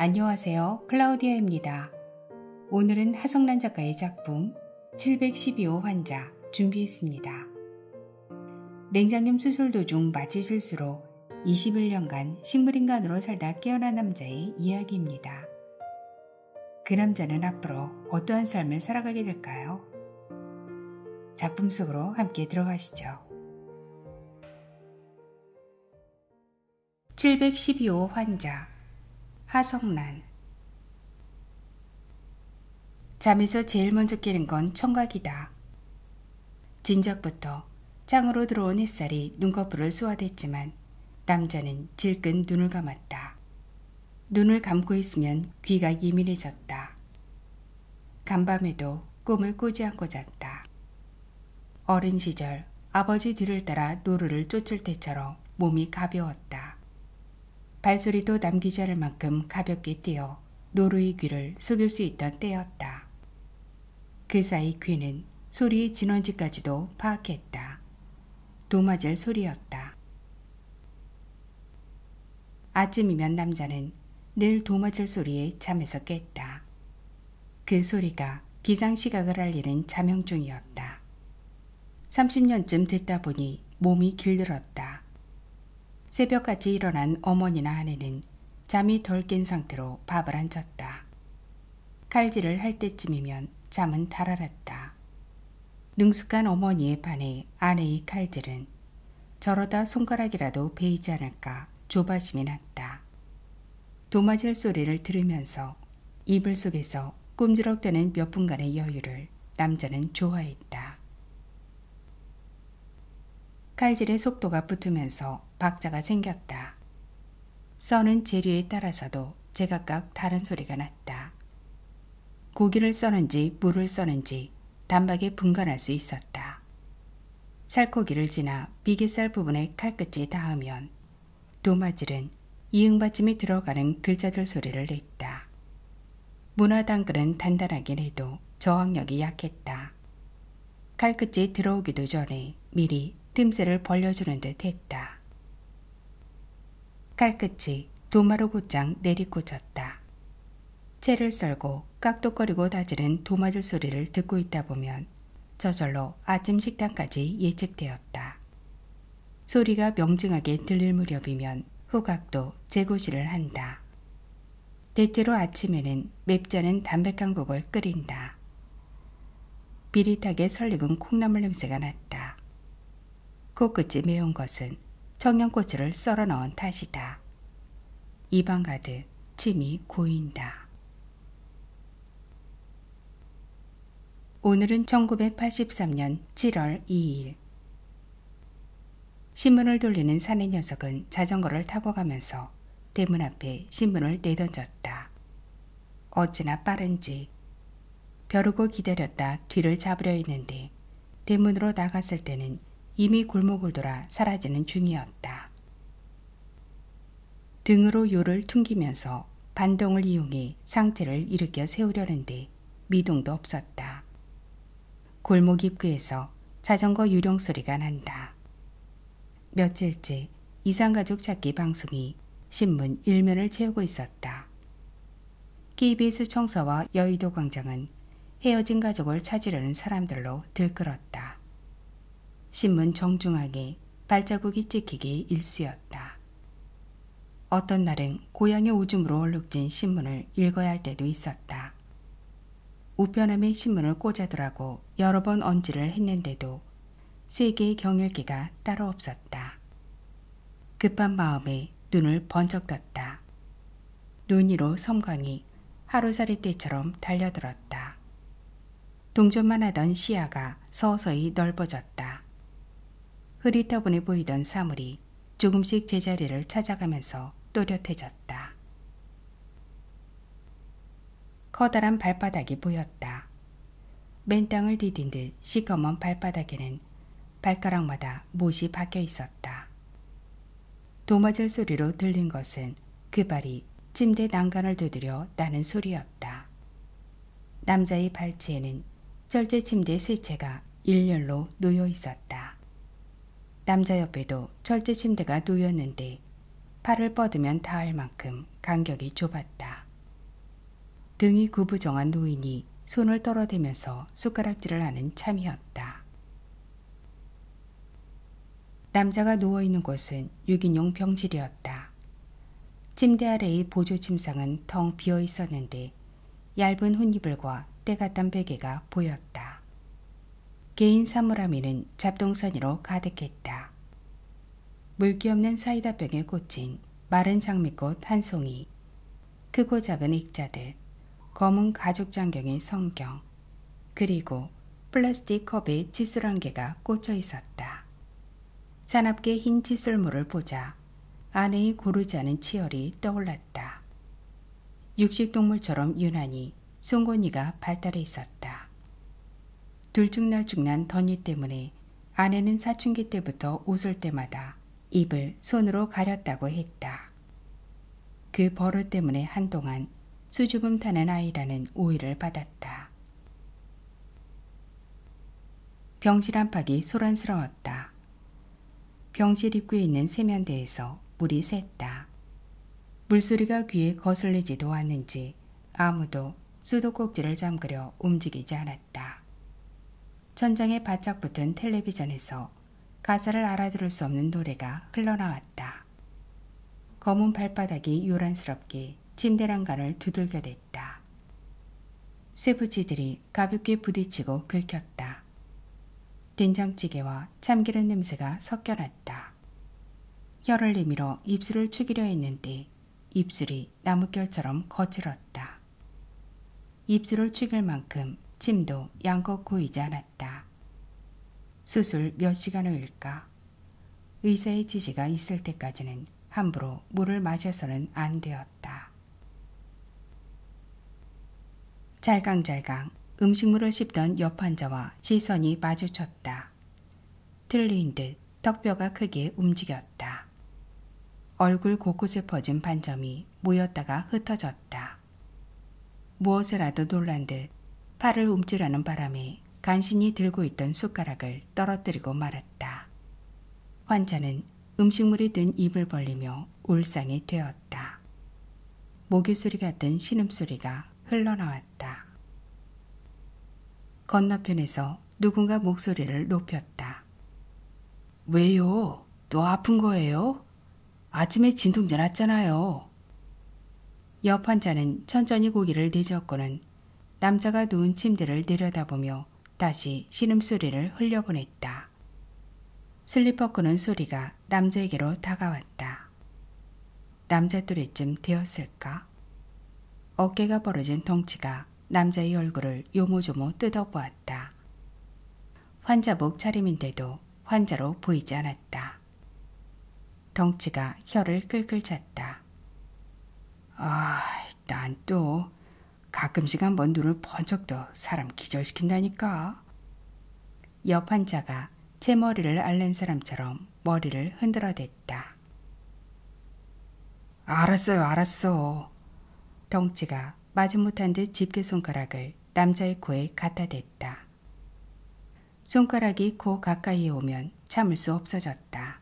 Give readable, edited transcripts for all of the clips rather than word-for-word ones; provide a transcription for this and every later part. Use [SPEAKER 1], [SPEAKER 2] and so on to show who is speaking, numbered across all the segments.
[SPEAKER 1] 안녕하세요. 클라우디아입니다. 오늘은 하성란 작가의 작품 712호 환자 준비했습니다. 냉장염 수술 도중 마취 실수로 21년간 식물인간으로 살다 깨어난 남자의 이야기입니다. 그 남자는 앞으로 어떠한 삶을 살아가게 될까요? 작품 속으로 함께 들어가시죠. 712호 환자 하성란. 잠에서 제일 먼저 깨는 건 청각이다. 진작부터 창으로 들어온 햇살이 눈꺼풀을 쏘아댔지만 남자는 질끈 눈을 감았다. 눈을 감고 있으면 귀가 예민해졌다. 간밤에도 꿈을 꾸지 않고 잤다. 어린 시절 아버지 뒤를 따라 노루를 쫓을 때처럼 몸이 가벼웠다. 발소리도 남기지 않을 만큼 가볍게 뛰어 노루의 귀를 속일 수 있던 때였다. 그 사이 귀는 소리의 진원지까지도 파악했다. 도맞을 소리였다. 아침이면 남자는 늘 도맞을 소리에 잠에서 깼다. 그 소리가 기상시각을 알리는 자명종이었다. 30년쯤 듣다 보니 몸이 길들었다. 새벽같이 일어난 어머니나 아내는 잠이 덜 깬 상태로 밥을 안 졌다. 칼질을 할 때쯤이면 잠은 달아났다. 능숙한 어머니에 반해 아내의 칼질은 저러다 손가락이라도 베이지 않을까 조바심이 났다. 도맞을 소리를 들으면서 이불 속에서 꿈주럭대는 몇 분간의 여유를 남자는 좋아했다. 칼질의 속도가 붙으면서 박자가 생겼다. 써는 재료에 따라서도 제각각 다른 소리가 났다. 고기를 써는지 물을 써는지 단박에 분간할 수 있었다. 살코기를 지나 비계살 부분에 칼끝이 닿으면 도마질은 이응받침이 들어가는 글자들 소리를 냈다. 문화단글은 단단하긴 해도 저항력이 약했다. 칼끝이 들어오기도 전에 미리 틈새를 벌려주는 듯 했다. 칼끝이 도마로 곧장 내리꽂혔다. 채를 썰고 깍둑거리고 다지는 도맞을 소리를 듣고 있다 보면 저절로 아침 식단까지 예측되었다. 소리가 명징하게 들릴 무렵이면 후각도 재고시를 한다. 대체로 아침에는 맵지 않은 담백한 국을 끓인다. 비릿하게 설익은 콩나물 냄새가 났다. 코끝이 매운 것은 청양고추를 썰어 넣은 탓이다. 입안 가득 침이 고인다. 오늘은 1983년 7월 2일. 신문을 돌리는 사내 녀석은 자전거를 타고 가면서 대문 앞에 신문을 내던졌다. 어찌나 빠른지. 벼르고 기다렸다 뒤를 잡으려 했는데 대문으로 나갔을 때는 이미 골목을 돌아 사라지는 중이었다. 등으로 요를 퉁기면서 반동을 이용해 상체를 일으켜 세우려는데 미동도 없었다. 골목 입구에서 자전거 유령 소리가 난다. 며칠째 이상가족 찾기 방송이 신문 일면을 채우고 있었다. KBS 청사와 여의도 광장은 헤어진 가족을 찾으려는 사람들로 들끓었다. 신문 정중하게 발자국이 찍히기 일쑤였다. 어떤 날은 고향의 오줌으로 얼룩진 신문을 읽어야 할 때도 있었다. 우편함에 신문을 꽂아두라고 여러 번 언지를 했는데도 세 개의 경일기가 따로 없었다. 급한 마음에 눈을 번쩍 떴다. 눈 위로 섬광이 하루살이 때처럼 달려들었다. 동전만 하던 시야가 서서히 넓어졌다. 흐릿하분해 보이던 사물이 조금씩 제자리를 찾아가면서 또렷해졌다. 커다란 발바닥이 보였다. 맨 땅을 디딘 듯 시커먼 발바닥에는 발가락마다 못이 박혀 있었다. 도맞을 소리로 들린 것은 그 발이 침대 난간을 두드려 나는 소리였다. 남자의 발치에는 철제 침대 세 채가 일렬로 놓여 있었다. 남자 옆에도 철제 침대가 놓였는데 팔을 뻗으면 닿을 만큼 간격이 좁았다. 등이 구부정한 노인이 손을 떨어대면서 숟가락질을 하는 참이었다. 남자가 누워있는 곳은 6인용 병실이었다. 침대 아래의 보조 침상은 텅 비어 있었는데 얇은 혼이불과 때가 딴 베개가 보였다. 개인 사물함에는 잡동사니로 가득했다. 물기 없는 사이다병에 꽂힌 마른 장미꽃 한 송이, 크고 작은 액자들, 검은 가죽 장경의 성경, 그리고 플라스틱 컵에 칫솔 한 개가 꽂혀 있었다. 사납게 흰 칫솔물을 보자 아내의 고르지 않은 치열이 떠올랐다. 육식동물처럼 유난히 송곳니가 발달해 있었다. 들쭉날쭉난 덧니 때문에 아내는 사춘기 때부터 웃을 때마다 입을 손으로 가렸다고 했다. 그 버릇 때문에 한동안 수줍음 타는 아이라는 오해를 받았다. 병실 안팎이 소란스러웠다. 병실 입구에 있는 세면대에서 물이 샜다. 물소리가 귀에 거슬리지도 않는지 아무도 수도꼭지를 잠그려 움직이지 않았다. 천장에 바짝 붙은 텔레비전에서 가사를 알아들을 수 없는 노래가 흘러나왔다. 검은 발바닥이 요란스럽게 침대란간을 두들겨댔다. 쇠붙이들이 가볍게 부딪히고 긁혔다. 된장찌개와 참기름 냄새가 섞여났다. 혀를 내밀어 입술을 축이려 했는데 입술이 나뭇결처럼 거칠었다. 입술을 축일 만큼 침도 양껏 고이지 않았다. 수술 몇 시간 후일까? 의사의 지시가 있을 때까지는 함부로 물을 마셔서는 안 되었다. 잘강잘강 음식물을 씹던 옆 환자와 시선이 마주쳤다. 틀린 듯 턱뼈가 크게 움직였다. 얼굴 곳곳에 퍼진 반점이 모였다가 흩어졌다. 무엇에라도 놀란 듯 팔을 움찔하는 바람에 간신히 들고 있던 숟가락을 떨어뜨리고 말았다. 환자는 음식물이 든 입을 벌리며 울상이 되었다. 모기소리 같은 신음소리가 흘러나왔다. 건너편에서 누군가 목소리를 높였다. 왜요? 또 아픈 거예요? 아침에 진통제 났잖아요. 옆 환자는 천천히 고개를 내젓고는 남자가 누운 침대를 내려다보며 다시 신음소리를 흘려보냈다. 슬리퍼 끄는 소리가 남자에게로 다가왔다. 남자 또래쯤 되었을까? 어깨가 벌어진 덩치가 남자의 얼굴을 요모조모 뜯어보았다. 환자복 차림인데도 환자로 보이지 않았다. 덩치가 혀를 끌끌 찼다. 난 또 가끔씩 한번 눈을 번쩍 떠 사람 기절시킨다니까. 옆 환자가 제 머리를 앓는 사람처럼 머리를 흔들어댔다. 알았어. 덩치가 마지못한 듯 집게손가락을 남자의 코에 갖다 댔다. 손가락이 코 가까이에 오면 참을 수 없어졌다.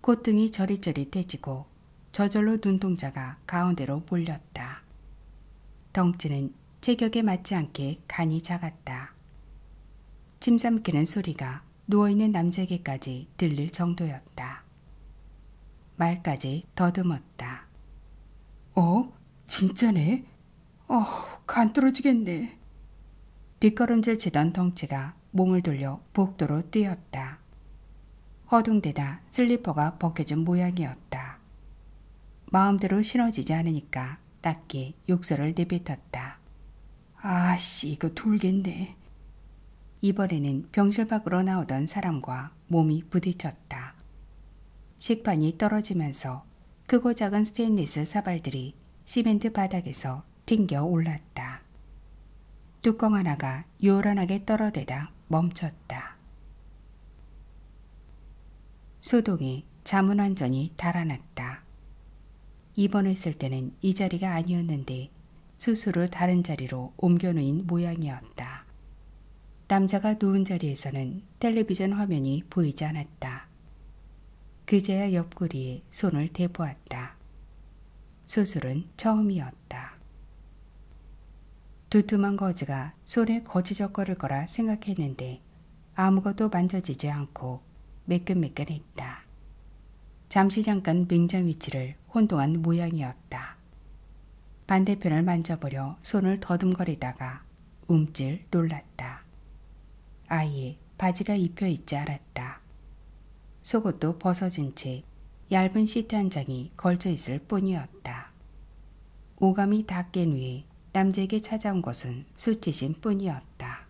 [SPEAKER 1] 콧등이 저릿저릿해지고 저절로 눈동자가 가운데로 몰렸다. 덩치는 체격에 맞지 않게 간이 작았다. 침 삼키는 소리가 누워있는 남자에게까지 들릴 정도였다. 말까지 더듬었다. 진짜네? 간 떨어지겠네. 뒷걸음질 치던 덩치가 몸을 돌려 복도로 뛰었다. 허둥대다 슬리퍼가 벗겨진 모양이었다. 마음대로 신어지지 않으니까 딱히 욕설을 내뱉었다. 이거 돌겠네. 이번에는 병실 밖으로 나오던 사람과 몸이 부딪혔다. 식판이 떨어지면서 크고 작은 스테인리스 사발들이 시멘트 바닥에서 튕겨 올랐다. 뚜껑 하나가 요란하게 떨어대다 멈췄다. 소동이 자문 완전히 달아났다. 입원했을 때는 이 자리가 아니었는데 수술 후 다른 자리로 옮겨놓은 모양이었다. 남자가 누운 자리에서는 텔레비전 화면이 보이지 않았다. 그제야 옆구리에 손을 대보았다. 수술은 처음이었다. 두툼한 거즈가 손에 거지적거릴 거라 생각했는데 아무것도 만져지지 않고 매끈매끈했다. 잠시 잠깐 맹장 위치를 혼동한 모양이었다. 반대편을 만져보려 손을 더듬거리다가 움찔 놀랐다. 아예 바지가 입혀있지 않았다. 속옷도 벗어진 채 얇은 시트 한 장이 걸쳐있을 뿐이었다. 오감이 다 깬 후에 남자에게 찾아온 것은 수치심 뿐이었다.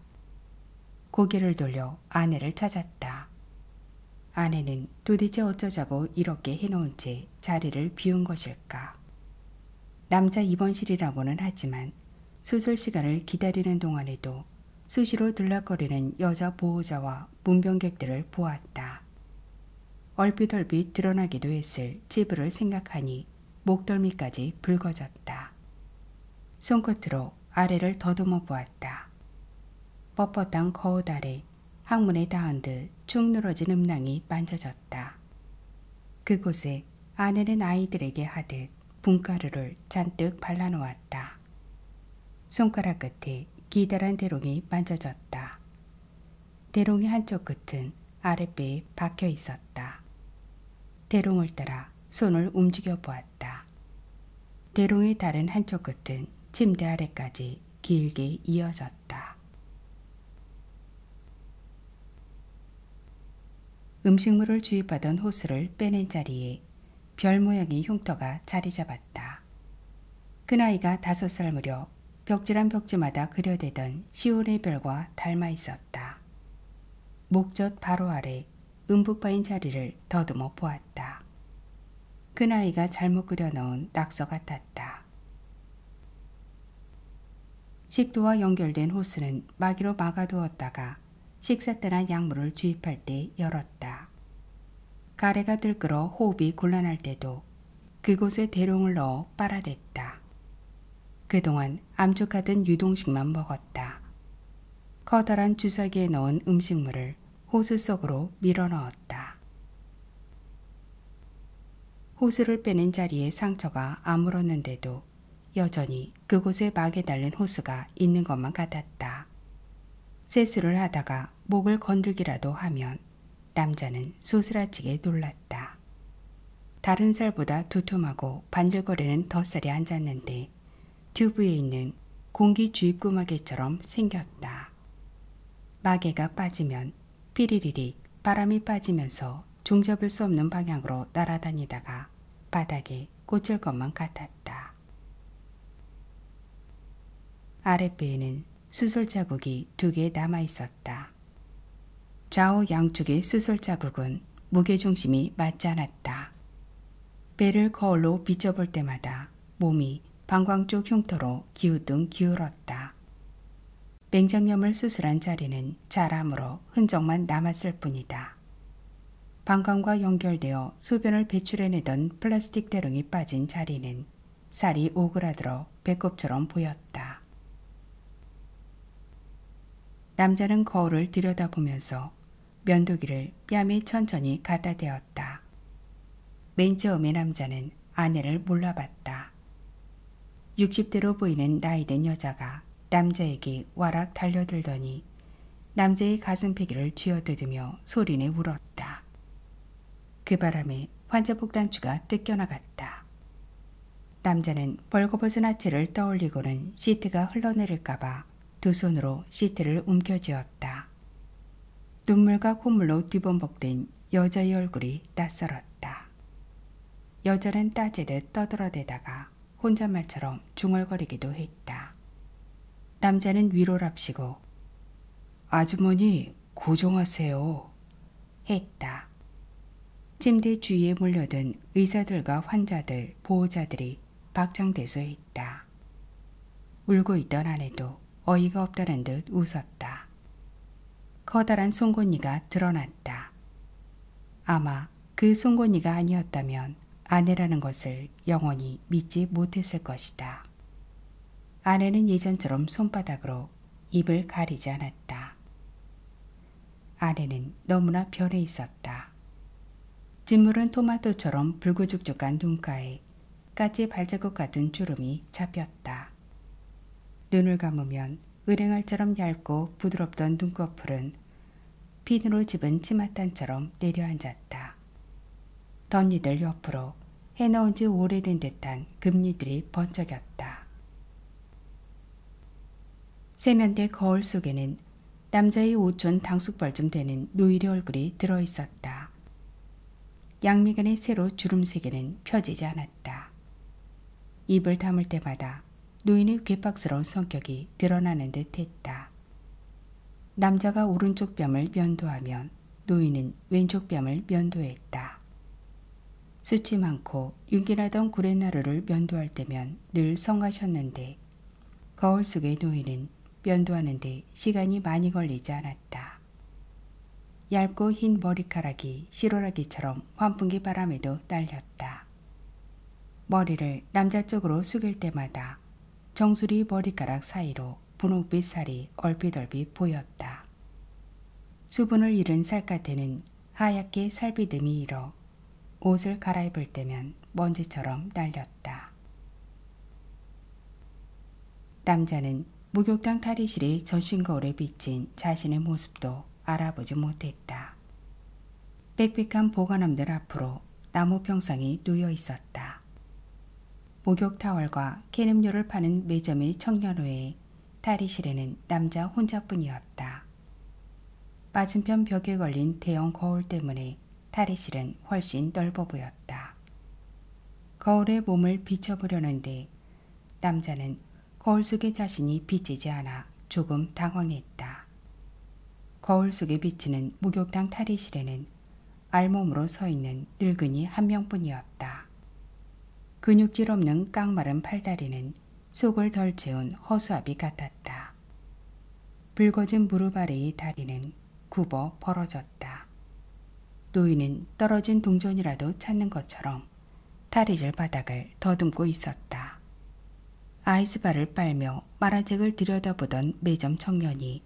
[SPEAKER 1] 고개를 돌려 아내를 찾았다. 아내는 도대체 어쩌자고 이렇게 해놓은 채 자리를 비운 것일까. 남자 입원실이라고는 하지만 수술 시간을 기다리는 동안에도 수시로 들락거리는 여자 보호자와 문병객들을 보았다. 얼핏얼핏 드러나기도 했을 치부를 생각하니 목덜미까지 붉어졌다. 손끝으로 아래를 더듬어 보았다. 뻣뻣한 거울 아래 항문에 닿은 듯 축 늘어진 음낭이 만져졌다. 그곳에 아내는 아이들에게 하듯 분가루를 잔뜩 발라놓았다. 손가락 끝에 기다란 대롱이 만져졌다. 대롱의 한쪽 끝은 아랫배에 박혀 있었다. 대롱을 따라 손을 움직여 보았다. 대롱의 다른 한쪽 끝은 침대 아래까지 길게 이어졌다. 음식물을 주입하던 호스를 빼낸 자리에 별 모양의 흉터가 자리 잡았다. 큰아이가 5살 무렵 벽지란 벽지마다 그려대던 시온의 별과 닮아 있었다. 목젖 바로 아래 움푹 파인 자리를 더듬어 보았다. 큰아이가 잘못 그려놓은 낙서 같았다. 식도와 연결된 호스는 마기로 막아두었다가 식사 때나 약물을 주입할 때 열었다. 가래가 들끓어 호흡이 곤란할 때도 그곳에 대롱을 넣어 빨아댔다. 그동안 암축하던 유동식만 먹었다. 커다란 주사기에 넣은 음식물을 호스 속으로 밀어 넣었다. 호스를 빼낸 자리에 상처가 아물었는데도 여전히 그곳에 막에 달린 호스가 있는 것만 같았다. 세수를 하다가 목을 건들기라도 하면 남자는 소스라치게 놀랐다. 다른 살보다 두툼하고 반질거리는 덧살이 앉았는데 튜브에 있는 공기 주입구 마개처럼 생겼다. 마개가 빠지면 피리리릭 바람이 빠지면서 종잡을 수 없는 방향으로 날아다니다가 바닥에 꽂힐 것만 같았다. 아랫배에는 수술 자국이 2개 남아 있었다. 좌우 양쪽의 수술 자국은 무게중심이 맞지 않았다. 배를 거울로 비춰볼 때마다 몸이 방광 쪽 흉터로 기우뚱 기울었다. 맹장염을 수술한 자리는 잘 아물어 흔적만 남았을 뿐이다. 방광과 연결되어 소변을 배출해내던 플라스틱 대롱이 빠진 자리는 살이 오그라들어 배꼽처럼 보였다. 남자는 거울을 들여다보면서 면도기를 뺨에 천천히 갖다 대었다. 맨 처음에 남자는 아내를 몰라봤다. 60대로 보이는 나이든 여자가 남자에게 와락 달려들더니 남자의 가슴페기를 쥐어뜯으며 소리내 울었다. 그 바람에 환자복 단추가 뜯겨나갔다. 남자는 벌거벗은 하체를 떠올리고는 시트가 흘러내릴까봐 2손으로 시트를 움켜쥐었다. 눈물과 콧물로 뒤범벅된 여자의 얼굴이 낯설었다. 여자는 따지듯 떠들어대다가 혼잣말처럼 중얼거리기도 했다. 남자는 위로랍시고 아주머니 고정하세요 했다. 침대 주위에 몰려든 의사들과 환자들, 보호자들이 박장대소했다. 울고 있던 아내도 어이가 없다는 듯 웃었다. 커다란 송곳니가 드러났다. 아마 그 송곳니가 아니었다면 아내라는 것을 영원히 믿지 못했을 것이다. 아내는 예전처럼 손바닥으로 입을 가리지 않았다. 아내는 너무나 변해 있었다. 짓무른 토마토처럼 불구죽죽한 눈가에 까치 발자국 같은 주름이 잡혔다. 눈을 감으면 은행알처럼 얇고 부드럽던 눈꺼풀은 핀으로 집은 치맛단처럼 내려앉았다. 덧니들 옆으로 해놓은 지 오래된 듯한 금니들이 번쩍였다. 세면대 거울 속에는 남자의 오촌 당숙벌쯤 되는 노일의 얼굴이 들어있었다. 양미간의 새로 주름세개는 펴지지 않았다. 입을 다물 때마다 노인의 괴팍스러운 성격이 드러나는 듯 했다. 남자가 오른쪽 뺨을 면도하면 노인은 왼쪽 뺨을 면도했다. 수치 많고 윤기나던 구레나루를 면도할 때면 늘 성가셨는데 거울 속의 노인은 면도하는데 시간이 많이 걸리지 않았다. 얇고 흰 머리카락이 시로라기처럼 환풍기 바람에도 딸렸다. 머리를 남자 쪽으로 숙일 때마다 정수리 머리카락 사이로 분홍빛 살이 얼핏얼핏 보였다. 수분을 잃은 살갗에는 하얗게 살비듬이 일어 옷을 갈아입을 때면 먼지처럼 날렸다. 남자는 목욕탕 탈의실의 전신 거울에 비친 자신의 모습도 알아보지 못했다. 빽빽한 보관함들 앞으로 나무 평상이 놓여 있었다. 목욕 타월과 캔음료를 파는 매점의 청년회에 탈의실에는 남자 혼자뿐이었다. 맞은편 벽에 걸린 대형 거울 때문에 탈의실은 훨씬 넓어 보였다. 거울에 몸을 비춰보려는데 남자는 거울 속의 자신이 비치지 않아 조금 당황했다. 거울 속에 비치는 목욕탕 탈의실에는 알몸으로 서 있는 늙은이 한 명뿐이었다. 근육질 없는 깡마른 팔다리는 속을 덜 채운 허수아비 같았다. 붉어진 무릎 아래의 다리는 굽어 벌어졌다. 노인은 떨어진 동전이라도 찾는 것처럼 탈의실 바닥을 더듬고 있었다. 아이스바를 빨며 마라잭을 들여다보던 매점 청년이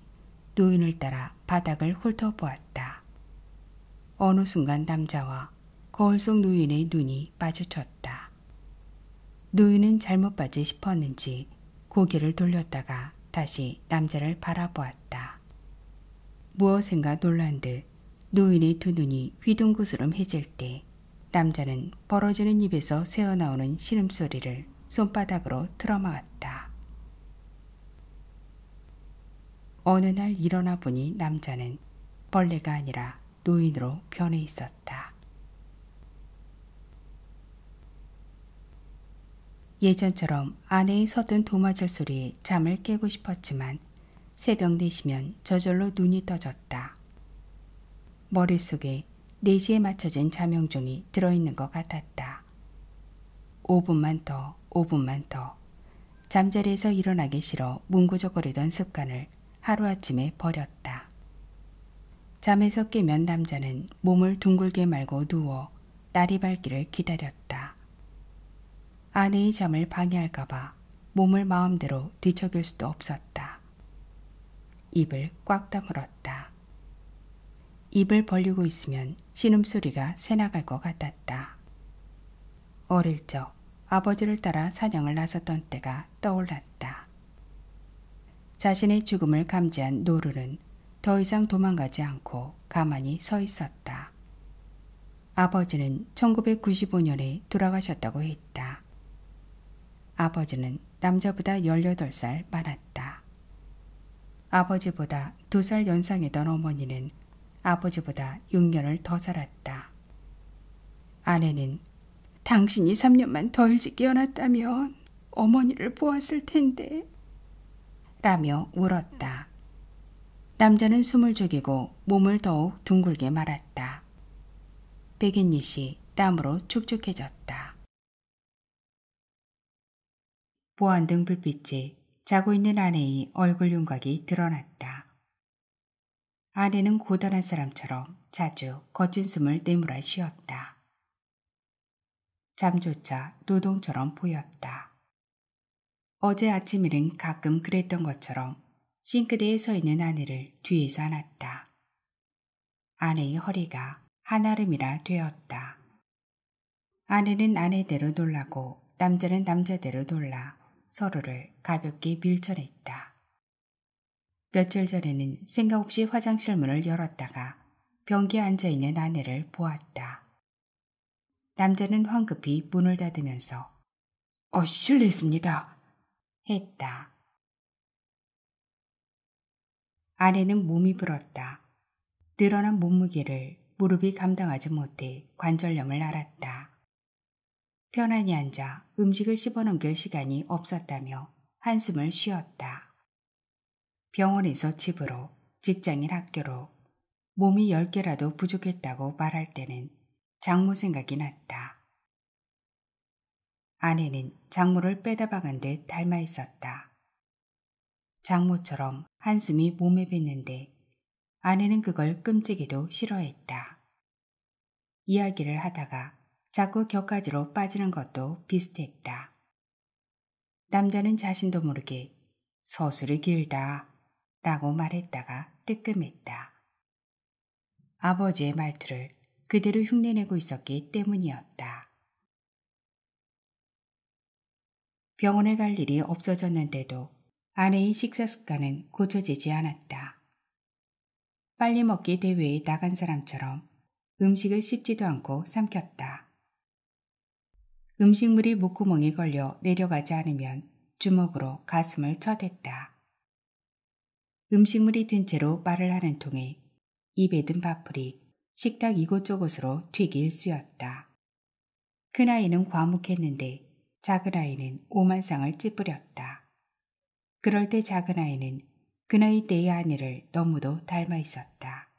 [SPEAKER 1] 노인을 따라 바닥을 훑어보았다. 어느 순간 남자와 거울 속 노인의 눈이 마주쳤다. 노인은 잘못 봤지 싶었는지 고개를 돌렸다가 다시 남자를 바라보았다. 무엇인가 놀란 듯 노인의 두 눈이 휘둥그스름해질 때 남자는 벌어지는 입에서 새어나오는 신음소리를 손바닥으로 틀어막았다. 어느 날 일어나 보니 남자는 벌레가 아니라 노인으로 변해 있었다. 예전처럼 아내의 서툰 도마질 소리에 잠을 깨고 싶었지만 새벽 4시면 저절로 눈이 떠졌다. 머릿속에 4시에 맞춰진 자명종이 들어있는 것 같았다. 5분만 더, 5분만 더. 잠자리에서 일어나기 싫어 문구적거리던 습관을 하루아침에 버렸다. 잠에서 깨면 남자는 몸을 둥글게 말고 누워 날이 밝기를 기다렸다. 아내의 잠을 방해할까봐 몸을 마음대로 뒤척일 수도 없었다. 입을 꽉 다물었다. 입을 벌리고 있으면 신음소리가 새나갈 것 같았다. 어릴 적 아버지를 따라 사냥을 나섰던 때가 떠올랐다. 자신의 죽음을 감지한 노루는 더 이상 도망가지 않고 가만히 서 있었다. 아버지는 1995년에 돌아가셨다고 했다. 아버지는 남자보다 18살 많았다. 아버지보다 2살 연상이던 어머니는 아버지보다 6년을 더 살았다. 아내는 당신이 3년만 더 일찍 깨어났다면 어머니를 보았을 텐데 라며 울었다. 남자는 숨을 죽이고 몸을 더욱 둥글게 말았다. 백인닛이 땀으로 축축해졌다. 보안등 불빛에 자고 있는 아내의 얼굴 윤곽이 드러났다. 아내는 고단한 사람처럼 자주 거친 숨을 내몰아 쉬었다. 잠조차 노동처럼 보였다. 어제 아침 일은 가끔 그랬던 것처럼 싱크대에 서 있는 아내를 뒤에서 안았다. 아내의 허리가 한아름이라 되었다. 아내는 아내대로 놀라고 남자는 남자대로 놀라 서로를 가볍게 밀쳐냈다. 며칠 전에는 생각 없이 화장실 문을 열었다가 변기에 앉아있는 아내를 보았다. 남자는 황급히 문을 닫으면서 실례했습니다 했다. 아내는 몸이 불었다. 늘어난 몸무게를 무릎이 감당하지 못해 관절염을 앓았다. 편안히 앉아 음식을 씹어넘길 시간이 없었다며 한숨을 쉬었다. 병원에서 집으로, 직장인 학교로 몸이 10개라도 부족했다고 말할 때는 장모 생각이 났다. 아내는 장모를 빼다 박은 듯 닮아 있었다. 장모처럼 한숨이 몸에 뱄는데 아내는 그걸 끔찍이도 싫어했다. 이야기를 하다가 자꾸 격가지로 빠지는 것도 비슷했다. 남자는 자신도 모르게 서술이 길다 라고 말했다가 뜨끔했다. 아버지의 말투를 그대로 흉내내고 있었기 때문이었다. 병원에 갈 일이 없어졌는데도 아내의 식사 습관은 고쳐지지 않았다. 빨리 먹기 대회에 나간 사람처럼 음식을 씹지도 않고 삼켰다. 음식물이 목구멍에 걸려 내려가지 않으면 주먹으로 가슴을 쳐댔다. 음식물이 든 채로 말을 하는 통에 입에 든 밥풀이 식탁 이곳저곳으로 튀기 일쑤였다. 큰아이는 과묵했는데 작은아이는 오만상을 찌푸렸다. 그럴 때 작은아이는 그 나이 때의 아내를 너무도 닮아 있었다.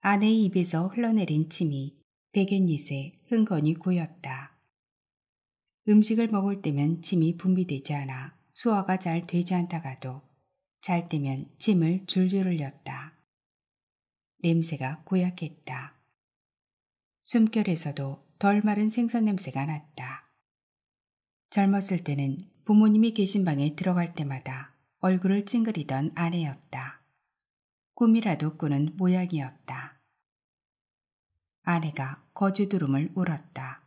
[SPEAKER 1] 아내의 입에서 흘러내린 침이 베갯잎에 흥건히 고였다. 음식을 먹을 때면 침이 분비되지 않아 소화가 잘 되지 않다가도 잘 때면 침을 줄줄 흘렸다. 냄새가 고약했다. 숨결에서도 덜 마른 생선 냄새가 났다. 젊었을 때는 부모님이 계신 방에 들어갈 때마다 얼굴을 찡그리던 아내였다. 꿈이라도 꾸는 모양이었다. 아내가 거주두rum을 울었다.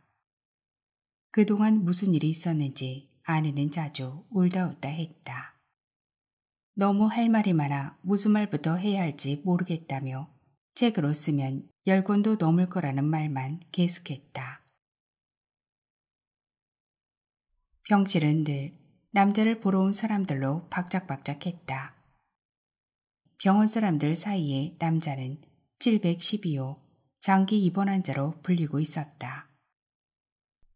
[SPEAKER 1] 그동안 무슨 일이 있었는지 아내는 자주 울다 웃다 했다. 너무 할 말이 많아 무슨 말부터 해야 할지 모르겠다며 책으로 쓰면 10권도 넘을 거라는 말만 계속했다. 병실은 늘 남자를 보러 온 사람들로 박짝박짝했다. 병원 사람들 사이에 남자는 712호 장기 입원 환자로 불리고 있었다.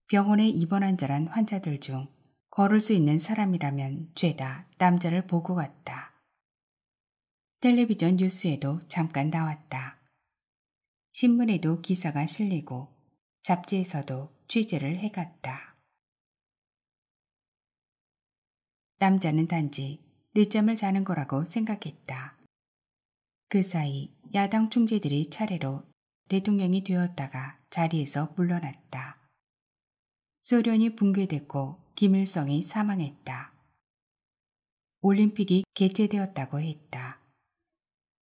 [SPEAKER 1] 병원에 입원 환자란 환자들 중 걸을 수 있는 사람이라면 죄다 남자를 보고 갔다. 텔레비전 뉴스에도 잠깐 나왔다. 신문에도 기사가 실리고 잡지에서도 취재를 해갔다. 남자는 단지 늦잠을 자는 거라고 생각했다. 그 사이 야당 총재들이 차례로 대통령이 되었다가 자리에서 물러났다. 소련이 붕괴됐고 김일성이 사망했다. 올림픽이 개최되었다고 했다.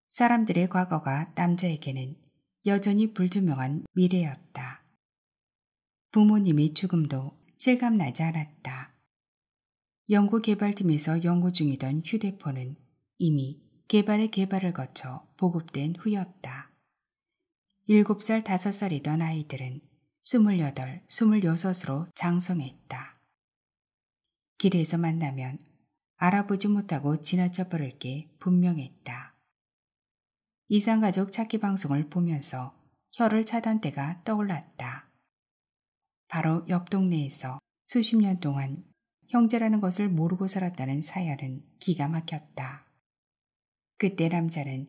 [SPEAKER 1] 사람들의 과거가 남자에게는 여전히 불투명한 미래였다. 부모님의 죽음도 실감나지 않았다. 연구개발팀에서 연구 중이던 휴대폰은 이미 개발의 개발을 거쳐 보급된 후였다. 7살, 5살이던 아이들은 28, 26으로 장성했다. 길에서 만나면 알아보지 못하고 지나쳐 버릴 게 분명했다. 이상가족 찾기 방송을 보면서 혀를 차던 때가 떠올랐다. 바로 옆 동네에서 수십 년 동안 형제라는 것을 모르고 살았다는 사연은 기가 막혔다. 그때 남자는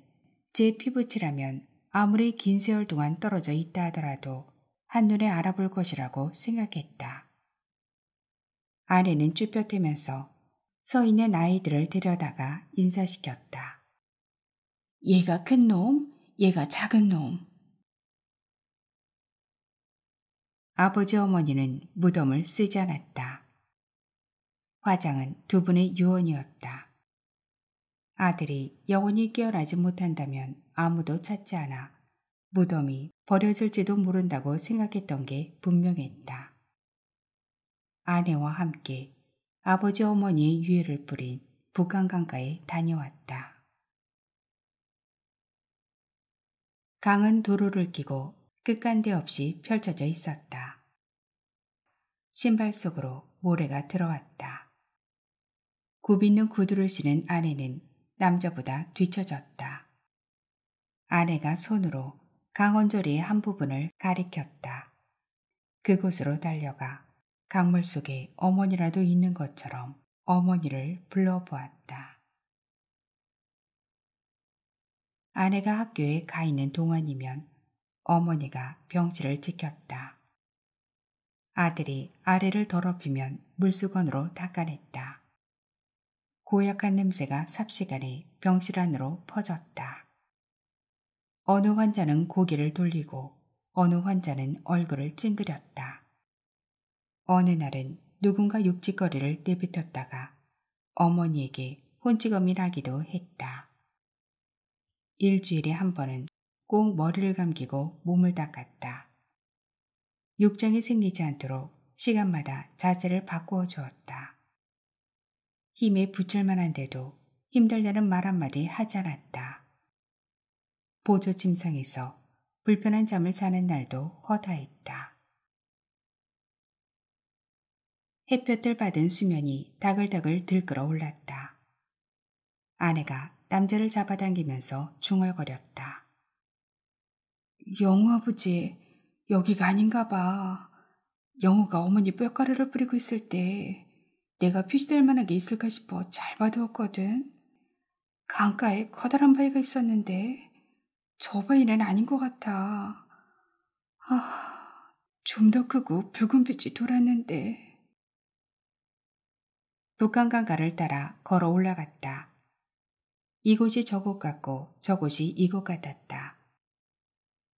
[SPEAKER 1] 제 피부치라면 아무리 긴 세월 동안 떨어져 있다 하더라도 한눈에 알아볼 것이라고 생각했다. 아내는 쭈뼛대면서 서 있는 아이들을 데려다가 인사시켰다. 얘가 큰 놈, 얘가 작은 놈. 아버지 어머니는 무덤을 쓰지 않았다. 화장은 두 분의 유언이었다. 아들이 영원히 깨어나지 못한다면 아무도 찾지 않아 무덤이 버려질지도 모른다고 생각했던 게 분명했다. 아내와 함께 아버지 어머니의 유해를 뿌린 북한강가에 다녀왔다. 강은 도로를 끼고 끝간데 없이 펼쳐져 있었다. 신발 속으로 모래가 들어왔다. 굽있는 구두를 신은 아내는 남자보다 뒤처졌다. 아내가 손으로 강원조리의 한 부분을 가리켰다. 그곳으로 달려가 강물 속에 어머니라도 있는 것처럼 어머니를 불러보았다. 아내가 학교에 가 있는 동안이면 어머니가 병실을 지켰다. 아들이 아래를 더럽히면 물수건으로 닦아냈다. 고약한 냄새가 삽시간에 병실 안으로 퍼졌다. 어느 환자는 고개를 돌리고 어느 환자는 얼굴을 찡그렸다. 어느 날은 누군가 육지거리를 내뱉었다가 어머니에게 혼찌검이 나기도 했다. 일주일에 한 번은 꼭 머리를 감기고 몸을 닦았다. 육장이 생기지 않도록 시간마다 자세를 바꾸어 주었다. 힘에 붙일 만한데도 힘들다는 말 한마디 하지 않았다. 보조 침상에서 불편한 잠을 자는 날도 허다했다. 햇볕을 받은 수면이 다글다글 들끓어 올랐다. 아내가 남자를 잡아당기면서 중얼거렸다. 영우 아버지, 여기가 아닌가 봐. 영우가 어머니 뼈가루를 뿌리고 있을 때 내가 표시될 만한 게 있을까 싶어 잘 봐두었거든. 강가에 커다란 바위가 있었는데 저 바위는 아닌 것 같아. 좀 더 크고 붉은 빛이 돌았는데. 북한강가를 따라 걸어 올라갔다. 이곳이 저곳 같고 저곳이 이곳 같았다.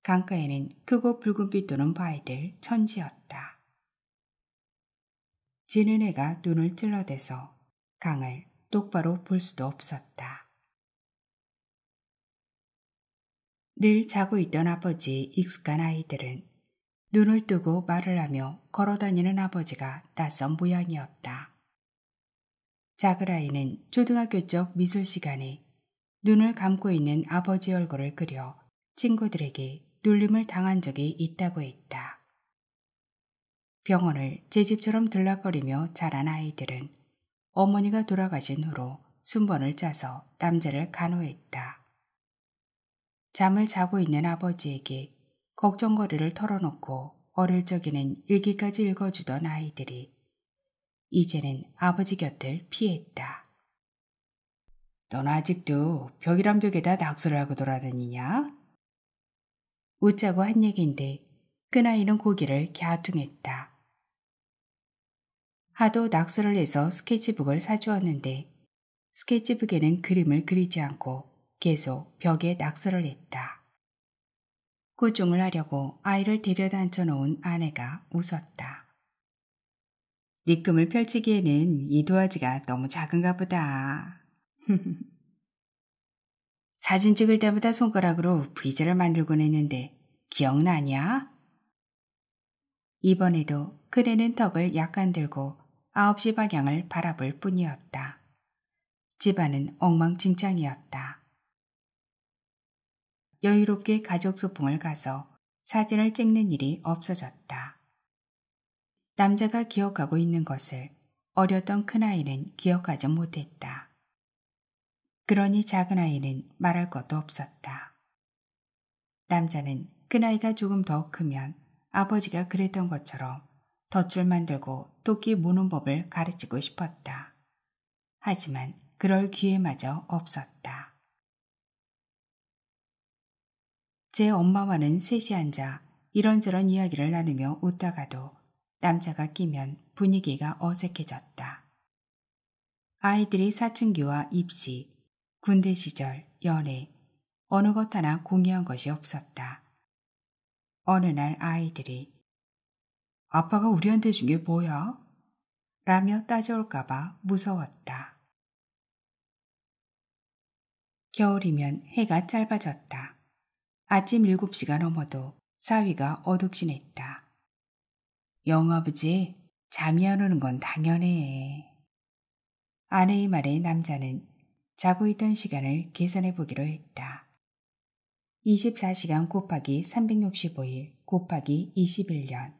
[SPEAKER 1] 강가에는 크고 붉은빛 도는 바위들 천지였다. 지는 해가 눈을 찔러대서 강을 똑바로 볼 수도 없었다. 늘 자고 있던 아버지의 익숙한 아이들은 눈을 뜨고 말을 하며 걸어다니는 아버지가 낯선 모양이었다. 작은 아이는 초등학교 쪽 미술 시간에 눈을 감고 있는 아버지 얼굴을 그려 친구들에게 놀림을 당한 적이 있다고 했다. 병원을 제 집처럼 들락거리며 자란 아이들은 어머니가 돌아가신 후로 순번을 짜서 남자를 간호했다. 잠을 자고 있는 아버지에게 걱정거리를 털어놓고 어릴 적에는 일기까지 읽어주던 아이들이 이제는 아버지 곁을 피했다. 넌 아직도 벽이란 벽에다 낙서를 하고 돌아다니냐? 웃자고 한 얘긴데 큰아이는 고개를 갸우뚱했다. 하도 낙서를 해서 스케치북을 사주었는데 스케치북에는 그림을 그리지 않고 계속 벽에 낙서를 했다. 꾸중을 하려고 아이를 데려다 앉혀놓은 아내가 웃었다. 네 꿈을 펼치기에는 이 도화지가 너무 작은가 보다. 사진 찍을 때마다 손가락으로 V자를 만들곤 했는데 기억나냐? 이번에도 큰애는 턱을 약간 들고 9시 방향을 바라볼 뿐이었다. 집안은 엉망진창이었다. 여유롭게 가족 소풍을 가서 사진을 찍는 일이 없어졌다. 남자가 기억하고 있는 것을 어렸던 큰아이는 기억하지 못했다. 그러니 작은아이는 말할 것도 없었다. 남자는 큰아이가 조금 더 크면 아버지가 그랬던 것처럼 덫을 만들고 토끼 무는 법을 가르치고 싶었다. 하지만 그럴 기회마저 없었다. 제 엄마와는 셋이 앉아 이런저런 이야기를 나누며 웃다가도 남자가 끼면 분위기가 어색해졌다. 아이들이 사춘기와 입시, 군대 시절, 연애, 어느 것 하나 공유한 것이 없었다. 어느 날 아이들이 아빠가 우리한테 준 게 뭐야? 라며 따져올까봐 무서웠다. 겨울이면 해가 짧아졌다. 아침 7시가 넘어도 사위가 어둑신했다. 영아버지, 잠이 안 오는 건 당연해. 아내의 말에 남자는 자고 있던 시간을 계산해 보기로 했다. 24시간 곱하기 365일 곱하기 21년.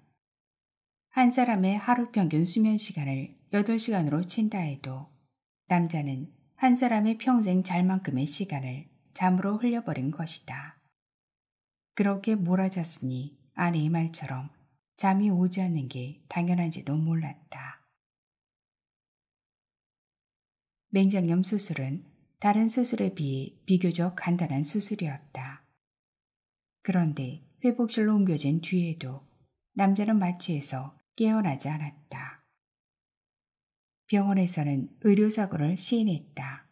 [SPEAKER 1] 한 사람의 하루 평균 수면 시간을 8시간으로 친다 해도 남자는 한 사람의 평생 잘 만큼의 시간을 잠으로 흘려버린 것이다. 그렇게 몰아잤으니 아내의 말처럼 잠이 오지 않는 게 당연한지도 몰랐다. 맹장염 수술은 다른 수술에 비해 비교적 간단한 수술이었다. 그런데 회복실로 옮겨진 뒤에도 남자는 마취에서 깨어나지 않았다. 병원에서는 의료사고를 시인했다.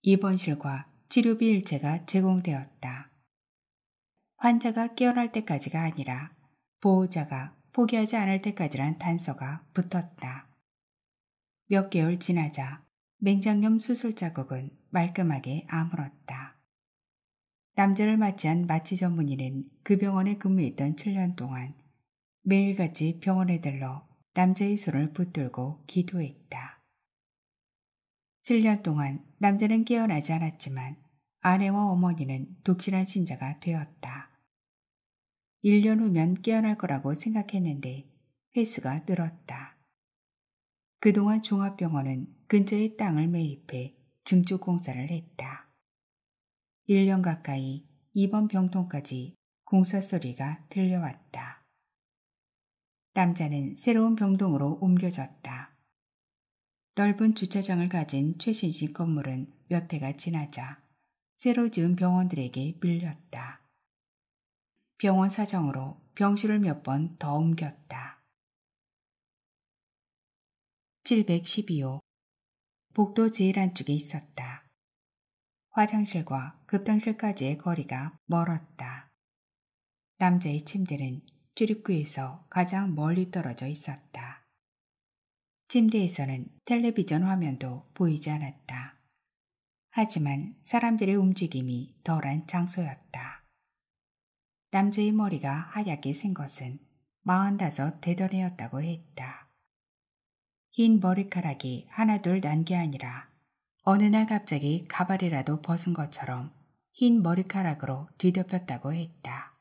[SPEAKER 1] 입원실과 치료비 일체가 제공되었다. 환자가 깨어날 때까지가 아니라 보호자가 포기하지 않을 때까지란 단서가 붙었다. 몇 개월 지나자 맹장염 수술 자국은 말끔하게 아물었다. 남자를 마취한 마취 전문의는 그 병원에 근무했던 7년 동안 매일같이 병원에 들러 남자의 손을 붙들고 기도했다. 7년 동안 남자는 깨어나지 않았지만 아내와 어머니는 독실한 신자가 되었다. 1년 후면 깨어날 거라고 생각했는데 횟수가 늘었다. 그동안 종합병원은 근처의 땅을 매입해 증축 공사를 했다. 1년 가까이 입원 병동까지 공사 소리가 들려왔다. 남자는 새로운 병동으로 옮겨졌다. 넓은 주차장을 가진 최신식 건물은 몇 해가 지나자 새로 지은 병원들에게 밀렸다. 병원 사정으로 병실을 몇 번 더 옮겼다. 712호 복도 제일 안쪽에 있었다. 화장실과 급탕실까지의 거리가 멀었다. 남자의 침대는 출입구에서 가장 멀리 떨어져 있었다. 침대에서는 텔레비전 화면도 보이지 않았다. 하지만 사람들의 움직임이 덜한 장소였다. 남자의 머리가 하얗게 생 것은 45 되던 했다. 흰 머리카락이 하나둘 난 게 아니라 어느 날 갑자기 가발이라도 벗은 것처럼 흰 머리카락으로 뒤덮였다고 했다.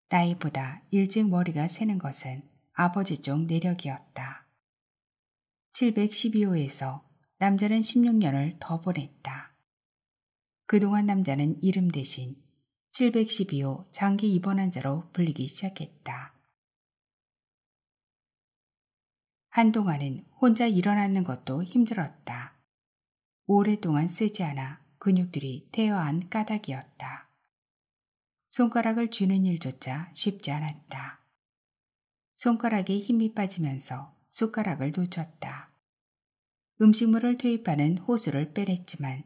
[SPEAKER 1] 나이보다 일찍 머리가 새는 것은 아버지 쪽 내력이었다. 712호에서 남자는 16년을 더 보냈다. 그동안 남자는 이름 대신 712호 장기 입원 환자로 불리기 시작했다. 한동안은 혼자 일어나는 것도 힘들었다. 오랫동안 쓰지 않아 근육들이 퇴화한 까닭이었다. 손가락을 쥐는 일조차 쉽지 않았다. 손가락에 힘이 빠지면서 숟가락을 놓쳤다. 음식물을 투입하는 호스를 빼냈지만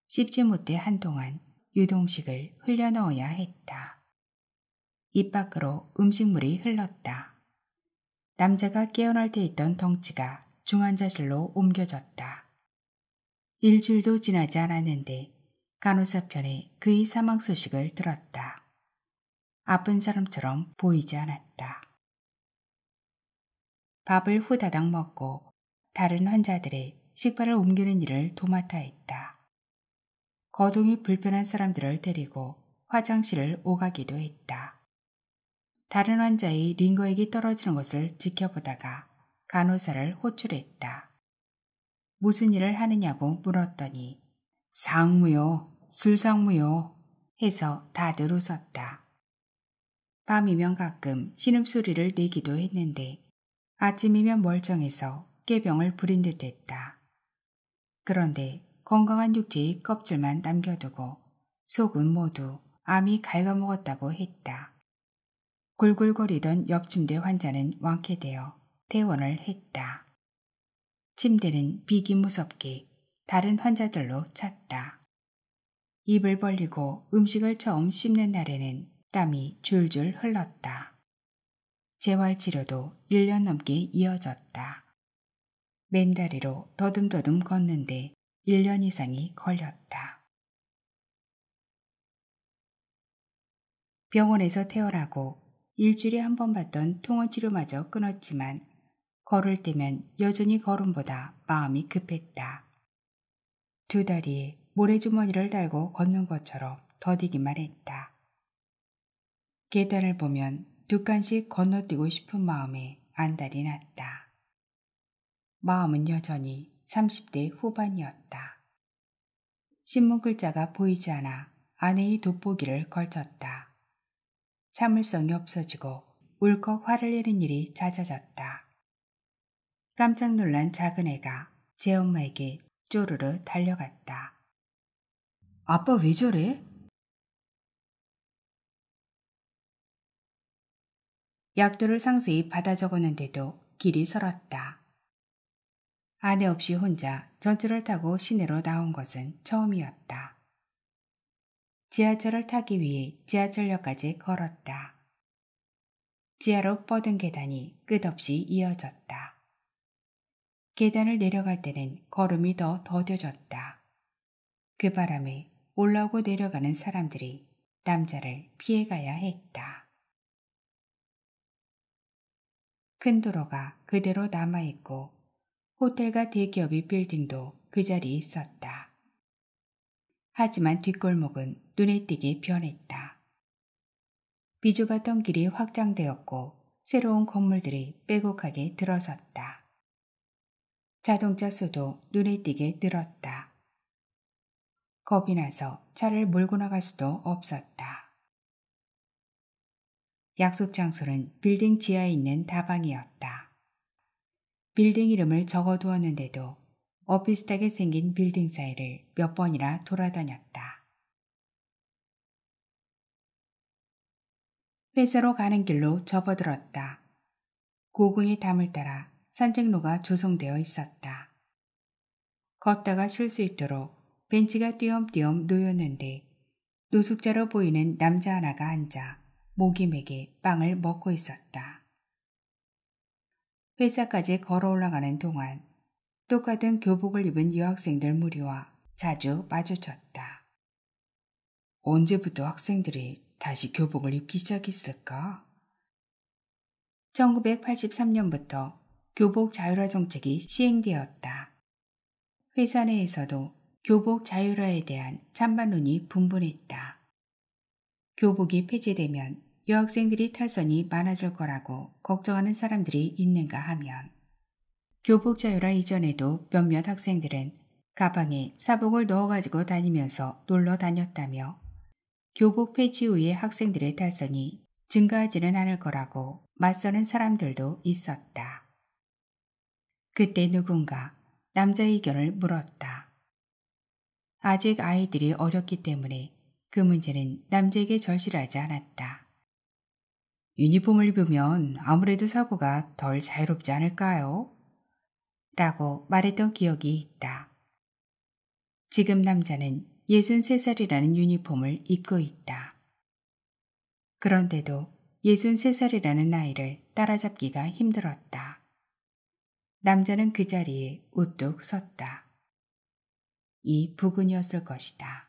[SPEAKER 1] 씹지 못해 한동안 유동식을 흘려 넣어야 했다. 입 밖으로 음식물이 흘렀다. 남자가 깨어날 때 있던 덩치가 중환자실로 옮겨졌다. 일주일도 지나지 않았는데 간호사 편에 그의 사망 소식을 들었다. 아픈 사람처럼 보이지 않았다. 밥을 후다닥 먹고 다른 환자들의 식발을 옮기는 일을 도맡아 했다. 거동이 불편한 사람들을 데리고 화장실을 오가기도 했다. 다른 환자의 링거액이 떨어지는 것을 지켜보다가 간호사를 호출했다. 무슨 일을 하느냐고 물었더니 상무요, 술상무요 해서 다들 웃었다. 밤이면 가끔 신음소리를 내기도 했는데 아침이면 멀쩡해서 깨병을 부린 듯 했다. 그런데 건강한 육체의 껍질만 남겨두고 속은 모두 암이 갉아먹었다고 했다. 골골거리던 옆 침대 환자는 완쾌되어 퇴원을 했다. 침대는 비기 무섭게 다른 환자들로 찼다. 입을 벌리고 음식을 처음 씹는 날에는 땀이 줄줄 흘렀다. 재활치료도 1년 넘게 이어졌다. 맨다리로 더듬더듬 걷는데 1년 이상이 걸렸다. 병원에서 퇴원하고 일주일에 한 번 받던 통원치료마저 끊었지만 걸을 때면 여전히 걸음보다 마음이 급했다. 두 다리에 모래주머니를 달고 걷는 것처럼 더디기만 했다. 계단을 보면 두 칸씩 건너뛰고 싶은 마음에 안달이 났다. 마음은 여전히 30대 후반이었다. 신문 글자가 보이지 않아 아내의 돋보기를 걸쳤다. 참을성이 없어지고 울컥 화를 내는 일이 잦아졌다. 깜짝 놀란 작은 애가 제 엄마에게 쪼르르 달려갔다. 아빠 왜 저래? 약도를 상세히 받아 적었는데도 길이 설었다. 아내 없이 혼자 전철을 타고 시내로 나온 것은 처음이었다. 지하철을 타기 위해 지하철역까지 걸었다. 지하로 뻗은 계단이 끝없이 이어졌다. 계단을 내려갈 때는 걸음이 더 더뎌졌다. 그 바람에 올라오고 내려가는 사람들이 남자를 피해가야 했다. 큰 도로가 그대로 남아있고 호텔과 대기업의 빌딩도 그 자리에 있었다. 하지만 뒷골목은 눈에 띄게 변했다. 비좁았던 길이 확장되었고 새로운 건물들이 빼곡하게 들어섰다. 자동차 수도 눈에 띄게 늘었다. 겁이 나서 차를 몰고 나갈 수도 없었다. 약속 장소는 빌딩 지하에 있는 다방이었다. 빌딩 이름을 적어두었는데도 엇비슷하게 생긴 빌딩 사이를 몇 번이나 돌아다녔다. 회사로 가는 길로 접어들었다. 고궁의 담을 따라 산책로가 조성되어 있었다. 걷다가 쉴 수 있도록 벤치가 띄엄띄엄 놓였는데 노숙자로 보이는 남자 하나가 앉아 모기맥에 빵을 먹고 있었다. 회사까지 걸어 올라가는 동안 똑같은 교복을 입은 여학생들 무리와 자주 마주쳤다. 언제부터 학생들이 다시 교복을 입기 시작했을까? 1983년부터 교복 자율화 정책이 시행되었다. 회사 내에서도 교복 자율화에 대한 찬반론이 분분했다. 교복이 폐지되면 여학생들이 탈선이 많아질 거라고 걱정하는 사람들이 있는가 하면 교복 자율화 이전에도 몇몇 학생들은 가방에 사복을 넣어가지고 다니면서 놀러 다녔다며 교복 폐지 후에 학생들의 탈선이 증가하지는 않을 거라고 맞서는 사람들도 있었다. 그때 누군가 남자의 의견을 물었다. 아직 아이들이 어렸기 때문에 그 문제는 남자에게 절실하지 않았다. 유니폼을 입으면 아무래도 사고가 덜 자유롭지 않을까요? 라고 말했던 기억이 있다. 지금 남자는 63살이라는 유니폼을 입고 있다. 그런데도 63살이라는 나이를 따라잡기가 힘들었다. 남자는 그 자리에 우뚝 섰다. 이 부근이었을 것이다.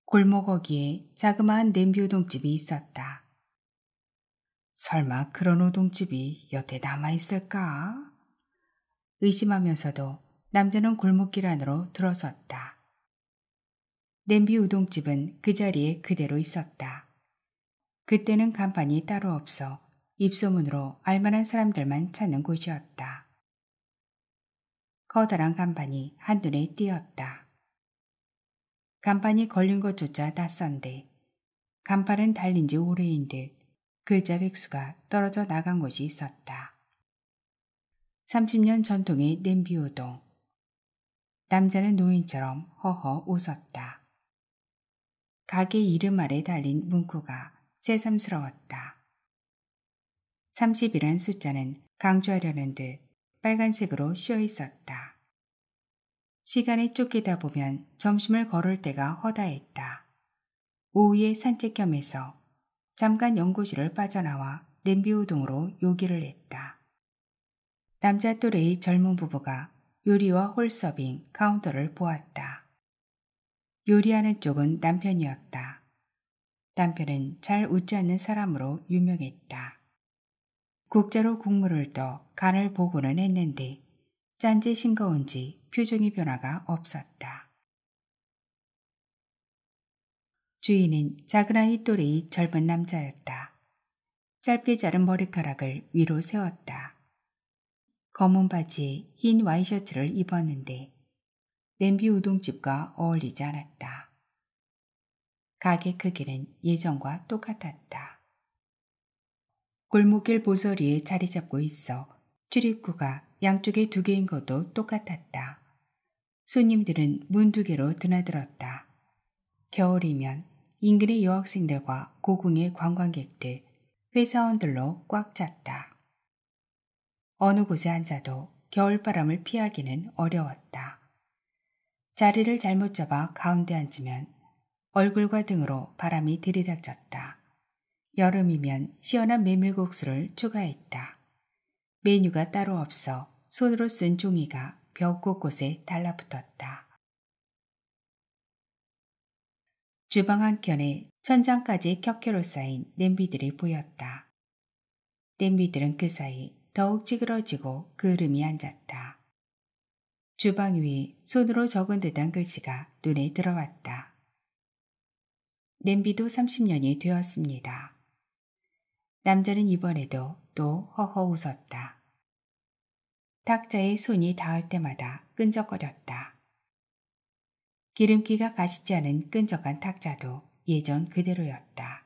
[SPEAKER 1] 골목 어귀에 자그마한 냄비 우동집이 있었다. 설마 그런 우동집이 여태 남아있을까? 의심하면서도 남자는 골목길 안으로 들어섰다. 냄비 우동집은 그 자리에 그대로 있었다. 그때는 간판이 따로 없어 입소문으로 알만한 사람들만 찾는 곳이었다. 커다란 간판이 한눈에 띄었다. 간판이 걸린 것조차 낯선데 간판은 달린 지 오래인 듯 글자 획수가 떨어져 나간 곳이 있었다. 30년 전통의 냄비 우동. 남자는 노인처럼 허허 웃었다. 가게 이름 아래 달린 문구가 새삼스러웠다. 30이란 숫자는 강조하려는 듯 빨간색으로 씌어 있었다. 시간에 쫓기다 보면 점심을 걸을 때가 허다했다. 오후에 산책 겸해서 잠깐 연구실을 빠져나와 냄비 우동으로 요기를 했다. 남자 또래의 젊은 부부가 요리와 홀서빙 카운터를 보았다. 요리하는 쪽은 남편이었다. 남편은 잘 웃지 않는 사람으로 유명했다. 국자로 국물을 떠 간을 보고는 했는데 짠지 싱거운지 표정의 변화가 없었다. 주인은 작은 아이 또래의 젊은 남자였다. 짧게 자른 머리카락을 위로 세웠다. 검은 바지에 흰 와이셔츠를 입었는데 냄비 우동집과 어울리지 않았다. 가게 크기는 예전과 똑같았다. 골목길 보서리에 자리 잡고 있어 출입구가 양쪽에 2개인 것도 똑같았다. 손님들은 문 2개로 드나들었다. 겨울이면 인근의 여학생들과 고궁의 관광객들, 회사원들로 꽉 찼다. 어느 곳에 앉아도 겨울바람을 피하기는 어려웠다. 자리를 잘못 잡아 가운데 앉으면 얼굴과 등으로 바람이 들이닥쳤다. 여름이면 시원한 메밀국수를 추가했다. 메뉴가 따로 없어 손으로 쓴 종이가 벽 곳곳에 달라붙었다. 주방 한켠에 천장까지 켜켜로 쌓인 냄비들이 보였다. 냄비들은 그 사이 더욱 찌그러지고 그을음이 앉았다. 주방 위에 손으로 적은 듯한 글씨가 눈에 들어왔다. 냄비도 30년이 되었습니다. 남자는 이번에도 또 허허 웃었다. 탁자에 손이 닿을 때마다 끈적거렸다. 기름기가 가시지 않은 끈적한 탁자도 예전 그대로였다.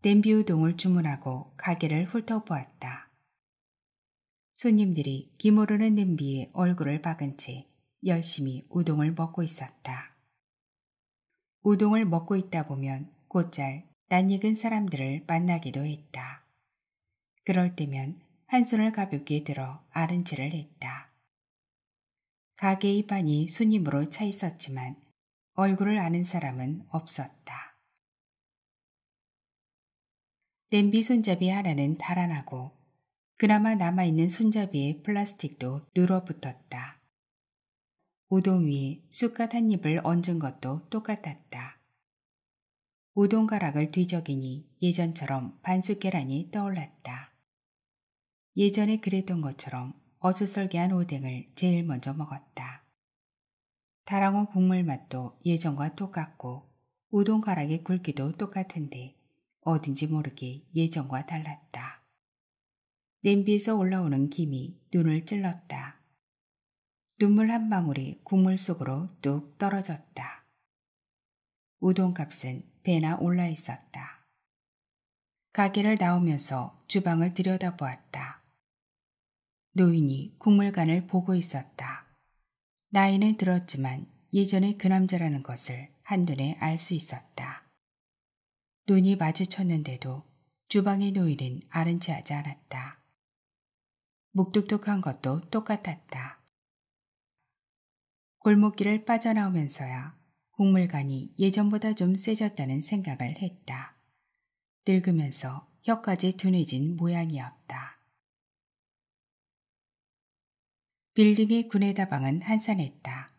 [SPEAKER 1] 냄비 우동을 주문하고 가게를 훑어보았다. 손님들이 기모르는 냄비에 얼굴을 박은 채 열심히 우동을 먹고 있었다. 우동을 먹고 있다 보면 곧잘 낯익은 사람들을 만나기도 했다. 그럴 때면 한 손을 가볍게 들어 아른체를 했다. 가게의 반이 손님으로 차 있었지만 얼굴을 아는 사람은 없었다. 냄비 손잡이 하나는 달아나고 그나마 남아있는 손잡이의 플라스틱도 늘어붙었다. 우동 위에 숟갓 한 입을 얹은 것도 똑같았다. 우동 가락을 뒤적이니 예전처럼 반숙 계란이 떠올랐다. 예전에 그랬던 것처럼 어슷썰기한 오뎅을 제일 먼저 먹었다. 다랑어 국물 맛도 예전과 똑같고 우동 가락의 굵기도 똑같은데 어딘지 모르게 예전과 달랐다. 냄비에서 올라오는 김이 눈을 찔렀다. 눈물 한 방울이 국물 속으로 뚝 떨어졌다. 우동값은 배나 올라 있었다. 가게를 나오면서 주방을 들여다보았다. 노인이 국물관을 보고 있었다. 나이는 들었지만 예전에 그 남자라는 것을 한눈에 알 수 있었다. 눈이 마주쳤는데도 주방의 노인은 아른 체 하지 않았다. 묵뚝뚝한 것도 똑같았다. 골목길을 빠져나오면서야 국물간이 예전보다 좀 세졌다는 생각을 했다. 늙으면서 혀까지 둔해진 모양이었다. 빌딩의 구내다방은 한산했다.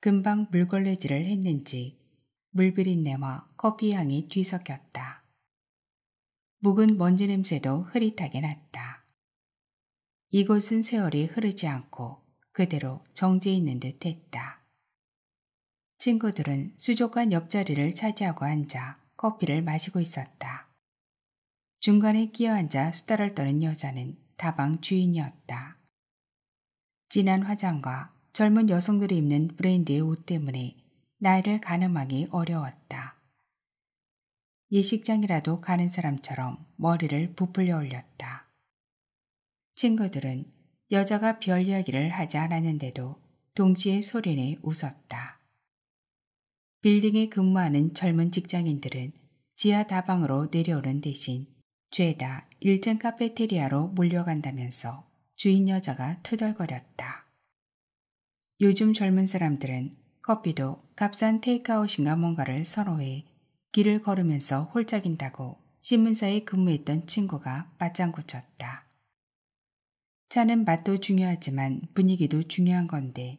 [SPEAKER 1] 금방 물걸레질을 했는지 물비린내와 커피향이 뒤섞였다. 묵은 먼지 냄새도 흐릿하게 났다. 이곳은 세월이 흐르지 않고 그대로 정지해 있는 듯 했다. 친구들은 수족관 옆자리를 차지하고 앉아 커피를 마시고 있었다. 중간에 끼어앉아 수다를 떠는 여자는 다방 주인이었다. 진한 화장과 젊은 여성들이 입는 브랜드의 옷 때문에 나이를 가늠하기 어려웠다. 예식장이라도 가는 사람처럼 머리를 부풀려 올렸다. 친구들은 여자가 별 이야기를 하지 않았는데도 동시에 소리내 웃었다. 빌딩에 근무하는 젊은 직장인들은 지하 다방으로 내려오는 대신 죄다 1층 카페테리아로 몰려간다면서 주인 여자가 투덜거렸다. 요즘 젊은 사람들은 커피도 값싼 테이크아웃인가 뭔가를 선호해 길을 걸으면서 홀짝인다고 신문사에 근무했던 친구가 맞장구 쳤다. 차는 맛도 중요하지만 분위기도 중요한 건데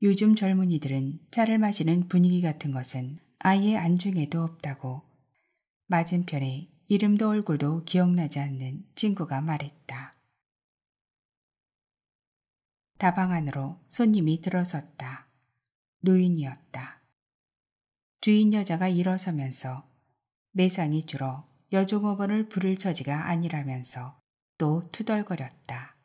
[SPEAKER 1] 요즘 젊은이들은 차를 마시는 분위기 같은 것은 아예 안중에도 없다고 맞은편에 이름도 얼굴도 기억나지 않는 친구가 말했다. 다방 안으로 손님이 들어섰다. 노인이었다. 주인 여자가 일어서면서 매상이 줄어 여종업원을 부를 처지가 아니라면서 또 투덜거렸다.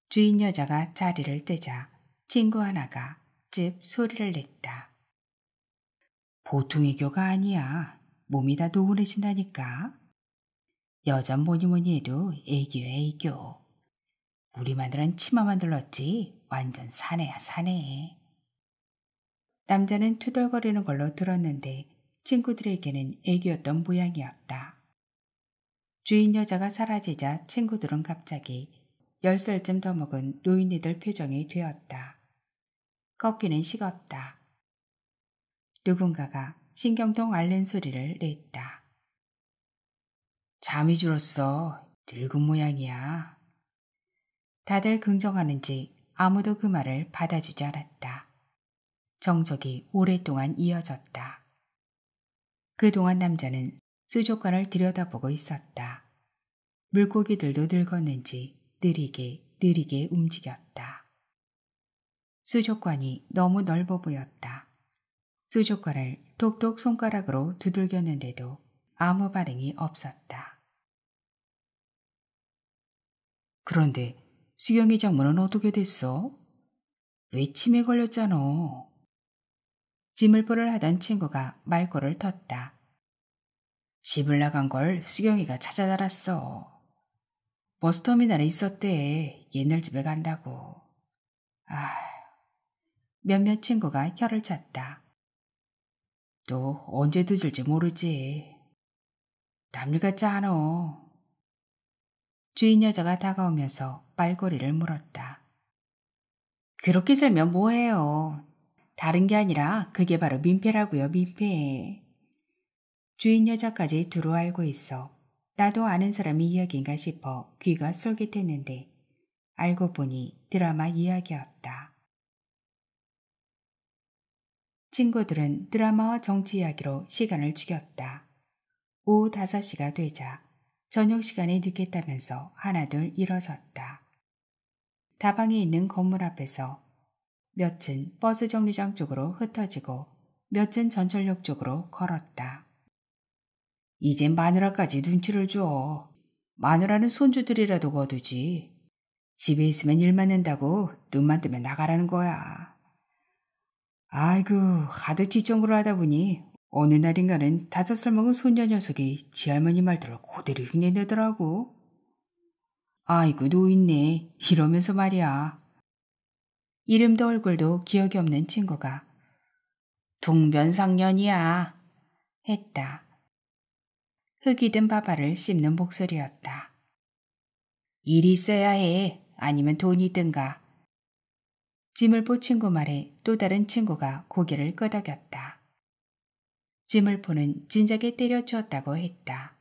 [SPEAKER 1] 주인 여자가 자리를 뜨자 친구 하나가 찝 소리를 냈다. 보통 애교가 아니야. 몸이 다 노곤해진다니까. 여자 뭐니 해도 애교야 애교. 우리 마누란 치마만 들렀지 완전 사내야 사내. 남자는 투덜거리는 걸로 들었는데 친구들에게는 애교였던 모양이었다. 주인 여자가 사라지자 친구들은 갑자기 10살쯤 더 먹은 노인네들 표정이 되었다. 커피는 식었다. 누군가가 신경통 앓는 소리를 냈다. 잠이 줄었어. 늙은 모양이야. 다들 긍정하는지 아무도 그 말을 받아주지 않았다. 정적이 오랫동안 이어졌다. 그동안 남자는 수족관을 들여다보고 있었다. 물고기들도 늙었는지 느리게 움직였다. 수족관이 너무 넓어 보였다. 수족관을 톡톡 손가락으로 두들겼는데도 아무 반응이 없었다. 그런데 수경이 장모는 어떻게 됐어? 왜 치매 걸렸잖아. 지물보를 하던 친구가 말꼬를 텄다. 집을 나간 걸 수경이가 찾아달았어. 버스터미널에 있었대. 옛날 집에 간다고. 몇몇 친구가 혀를 찼다. 또 언제 늦을지 모르지. 남일 같지 않어. 주인 여자가 다가오면서 말꼬리를 물었다. 그렇게 살면 뭐해요. 다른 게 아니라 그게 바로 민폐라고요, 민폐. 주인 여자까지 두루 알고 있어 나도 아는 사람이 이야기인가 싶어 귀가 쏠깃했는데 알고 보니 드라마 이야기였다. 친구들은 드라마와 정치 이야기로 시간을 죽였다. 오후 5시가 되자 저녁 시간이 늦겠다면서 하나둘 일어섰다. 다방에 있는 건물 앞에서 몇은 버스 정류장 쪽으로 흩어지고 몇은 전철역 쪽으로 걸었다. 이젠 마누라까지 눈치를 줘. 마누라는 손주들이라도 거두지. 집에 있으면 일 맞는다고 눈만 뜨면 나가라는 거야. 아이고, 하도 뒷정구를 하다 보니 어느 날인가는 5살 먹은 손녀 녀석이 지 할머니 말들을 그대로 흉내내더라고. 아이고 노인네 이러면서 말이야. 이름도 얼굴도 기억이 없는 친구가 동변상련이야 했다. 흙이 든 바바를 씹는 목소리였다. 일이 있어야 해. 아니면 돈이 든가. 지물포 친구 말에 또 다른 친구가 고개를 끄덕였다. 지물포는 진작에 때려치웠다고 했다.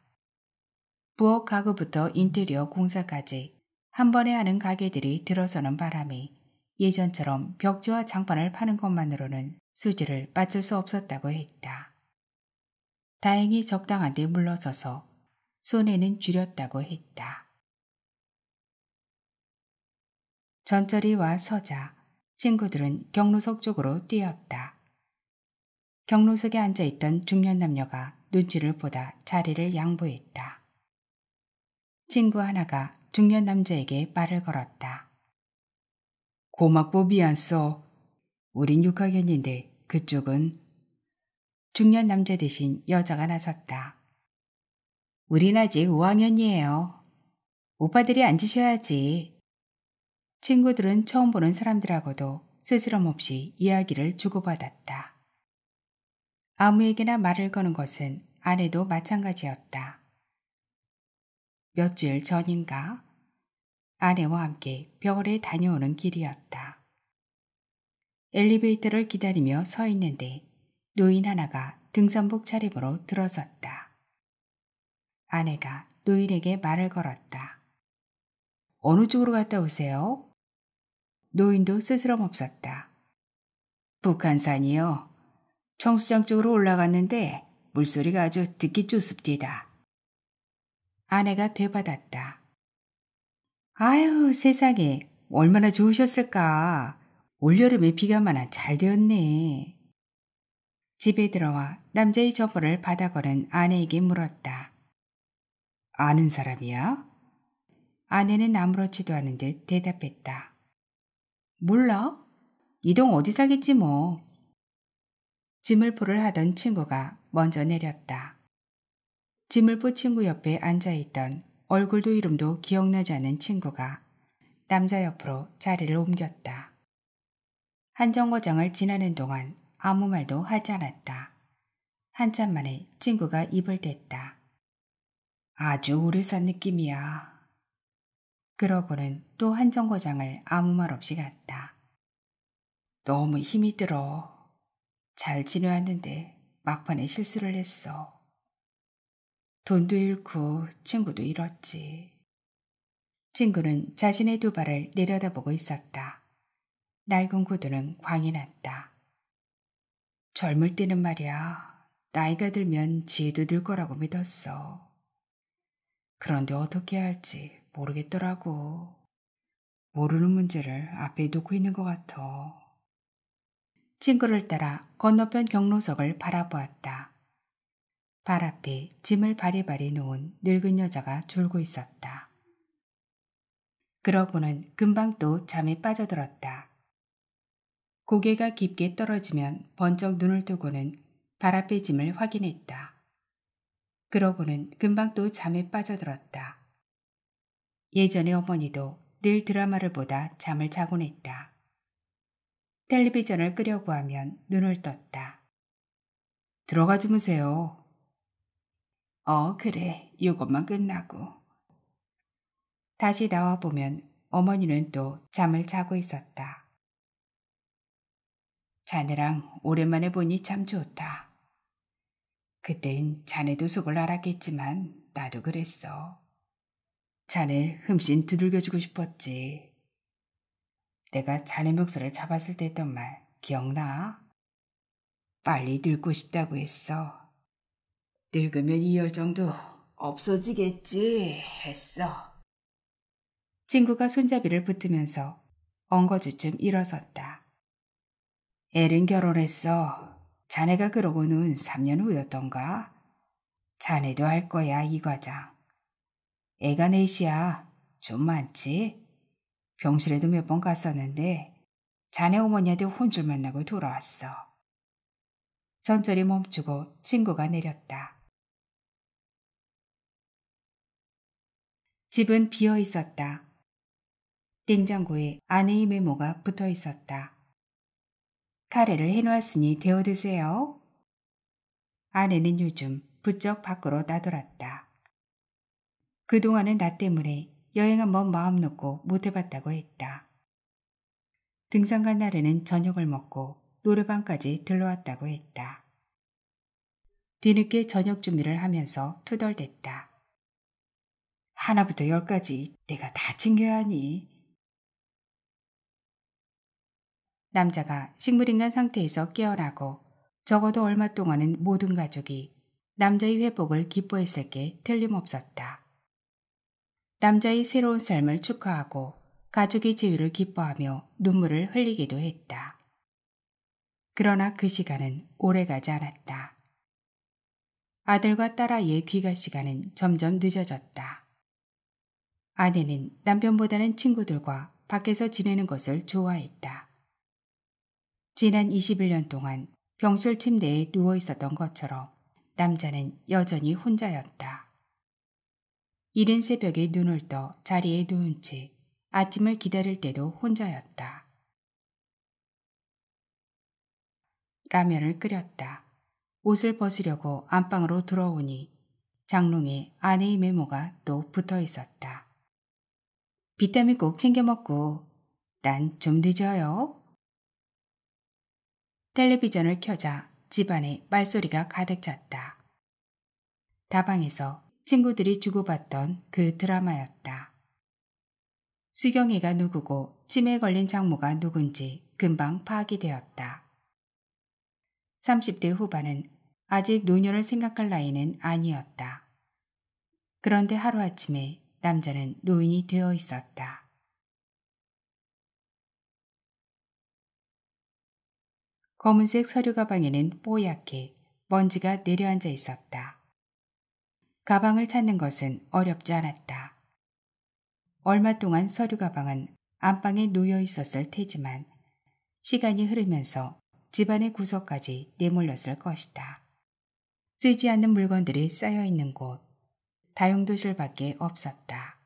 [SPEAKER 1] 부엌 가구부터 인테리어 공사까지 한 번에 하는 가게들이 들어서는 바람에 예전처럼 벽지와 장판을 파는 것만으로는 수지를 맞출 수 없었다고 했다. 다행히 적당한 데 물러서서 손해는 줄였다고 했다. 전철이 와 서자 친구들은 경로석 쪽으로 뛰었다. 경로석에 앉아있던 중년 남녀가 눈치를 보다 자리를 양보했다. 친구 하나가 중년 남자에게 말을 걸었다. 고맙고 미안써. 우린 6학년인데 그쪽은? 중년 남자 대신 여자가 나섰다. 우린 아직 5학년이에요. 오빠들이 앉으셔야지. 친구들은 처음 보는 사람들하고도 스스럼 없이 이야기를 주고받았다. 아무에게나 말을 거는 것은 아내도 마찬가지였다. 몇 주일 전인가 아내와 함께 병원에 다녀오는 길이었다. 엘리베이터를 기다리며 서 있는데 노인 하나가 등산복 차림으로 들어섰다. 아내가 노인에게 말을 걸었다. 어느 쪽으로 갔다 오세요? 노인도 스스럼 없었다. 북한산이요. 청수장 쪽으로 올라갔는데 물소리가 아주 듣기 좋습디다. 아내가 되받았다. 아유 세상에 얼마나 좋으셨을까. 올여름에 비가 많아 잘 되었네. 집에 들어와 남자의 저보를 받아 걸은 아내에게 물었다. 아는 사람이야? 아내는 아무렇지도 않은 듯 대답했다. 몰라? 이동 어디 살겠지 뭐. 지물포를 하던 친구가 먼저 내렸다. 지물포 친구 옆에 앉아있던 얼굴도 이름도 기억나지 않는 친구가 남자 옆으로 자리를 옮겼다. 한 정거장을 지나는 동안 아무 말도 하지 않았다. 한참 만에 친구가 입을 댔다. 아주 오래 산 느낌이야. 그러고는 또 한 정거장을 아무 말 없이 갔다. 너무 힘이 들어. 잘 지내왔는데 막판에 실수를 했어. 돈도 잃고 친구도 잃었지. 친구는 자신의 두 발을 내려다보고 있었다. 낡은 구두는 광이 났다. 젊을 때는 말이야. 나이가 들면 지혜도 늘 거라고 믿었어. 그런데 어떻게 할지 모르겠더라고. 모르는 문제를 앞에 놓고 있는 것 같아. 친구를 따라 건너편 경로석을 바라보았다. 발 앞에 짐을 바리바리 놓은 늙은 여자가 졸고 있었다. 그러고는 금방 또 잠에 빠져들었다. 고개가 깊게 떨어지면 번쩍 눈을 뜨고는 발 앞의 짐을 확인했다. 그러고는 금방 또 잠에 빠져들었다. 예전에 어머니도 늘 드라마를 보다 잠을 자곤 했다. 텔레비전을 끄려고 하면 눈을 떴다. 들어가 주무세요. 그래. 이것만 끝나고. 다시 나와보면 어머니는 또 잠을 자고 있었다. 자네랑 오랜만에 보니 참 좋다. 그땐 자네도 속을 알았겠지만 나도 그랬어. 자네 흠씬 두들겨주고 싶었지. 내가 자네 멱살을 잡았을 때 했던 말 기억나? 빨리 늙고 싶다고 했어. 늙으면 이 열정도 없어지겠지 했어. 친구가 손잡이를 붙으면서 엉거주춤 일어섰다. 애른 결혼했어. 자네가 그러고는 3년 후였던가? 자네도 할 거야 이 과장. 애가 넷이야. 좀 많지? 병실에도 몇 번 갔었는데 자네 어머니한테 혼쭐 만나고 돌아왔어. 천천히 멈추고 친구가 내렸다. 집은 비어 있었다. 냉장고에 아내의 메모가 붙어 있었다. 카레를 해놓았으니 데워 드세요. 아내는 요즘 부쩍 밖으로 나돌았다. 그동안은 나 때문에 여행 한번 마음 놓고 못 해봤다고 했다. 등산 간 날에는 저녁을 먹고 노래방까지 들러왔다고 했다. 뒤늦게 저녁 준비를 하면서 투덜댔다. 하나부터 10까지 내가 다 챙겨야 하니. 남자가 식물인간 상태에서 깨어나고 적어도 얼마 동안은 모든 가족이 남자의 회복을 기뻐했을 게 틀림없었다. 남자의 새로운 삶을 축하하고 가족의 지위를 기뻐하며 눈물을 흘리기도 했다. 그러나 그 시간은 오래가지 않았다. 아들과 딸아이의 귀가 시간은 점점 늦어졌다. 아내는 남편보다는 친구들과 밖에서 지내는 것을 좋아했다. 지난 21년 동안 병실 침대에 누워 있었던 것처럼 남자는 여전히 혼자였다. 이른 새벽에 눈을 떠 자리에 누운 채 아침을 기다릴 때도 혼자였다. 라면을 끓였다. 옷을 벗으려고 안방으로 들어오니 장롱에 아내의 메모가 또 붙어 있었다. 비타민 꼭 챙겨 먹고 난 좀 늦어요. 텔레비전을 켜자 집안에 말소리가 가득 찼다. 다방에서 친구들이 주고받던 그 드라마였다. 수경이가 누구고 치매에 걸린 장모가 누군지 금방 파악이 되었다. 30대 후반은 아직 노년을 생각할 나이는 아니었다. 그런데 하루아침에 남자는 노인이 되어 있었다. 검은색 서류 가방에는 뽀얗게 먼지가 내려앉아 있었다. 가방을 찾는 것은 어렵지 않았다. 얼마 동안 서류 가방은 안방에 놓여 있었을 테지만 시간이 흐르면서 집안의 구석까지 내몰렸을 것이다. 쓰지 않는 물건들이 쌓여 있는 곳, 다용도실밖에 없었다.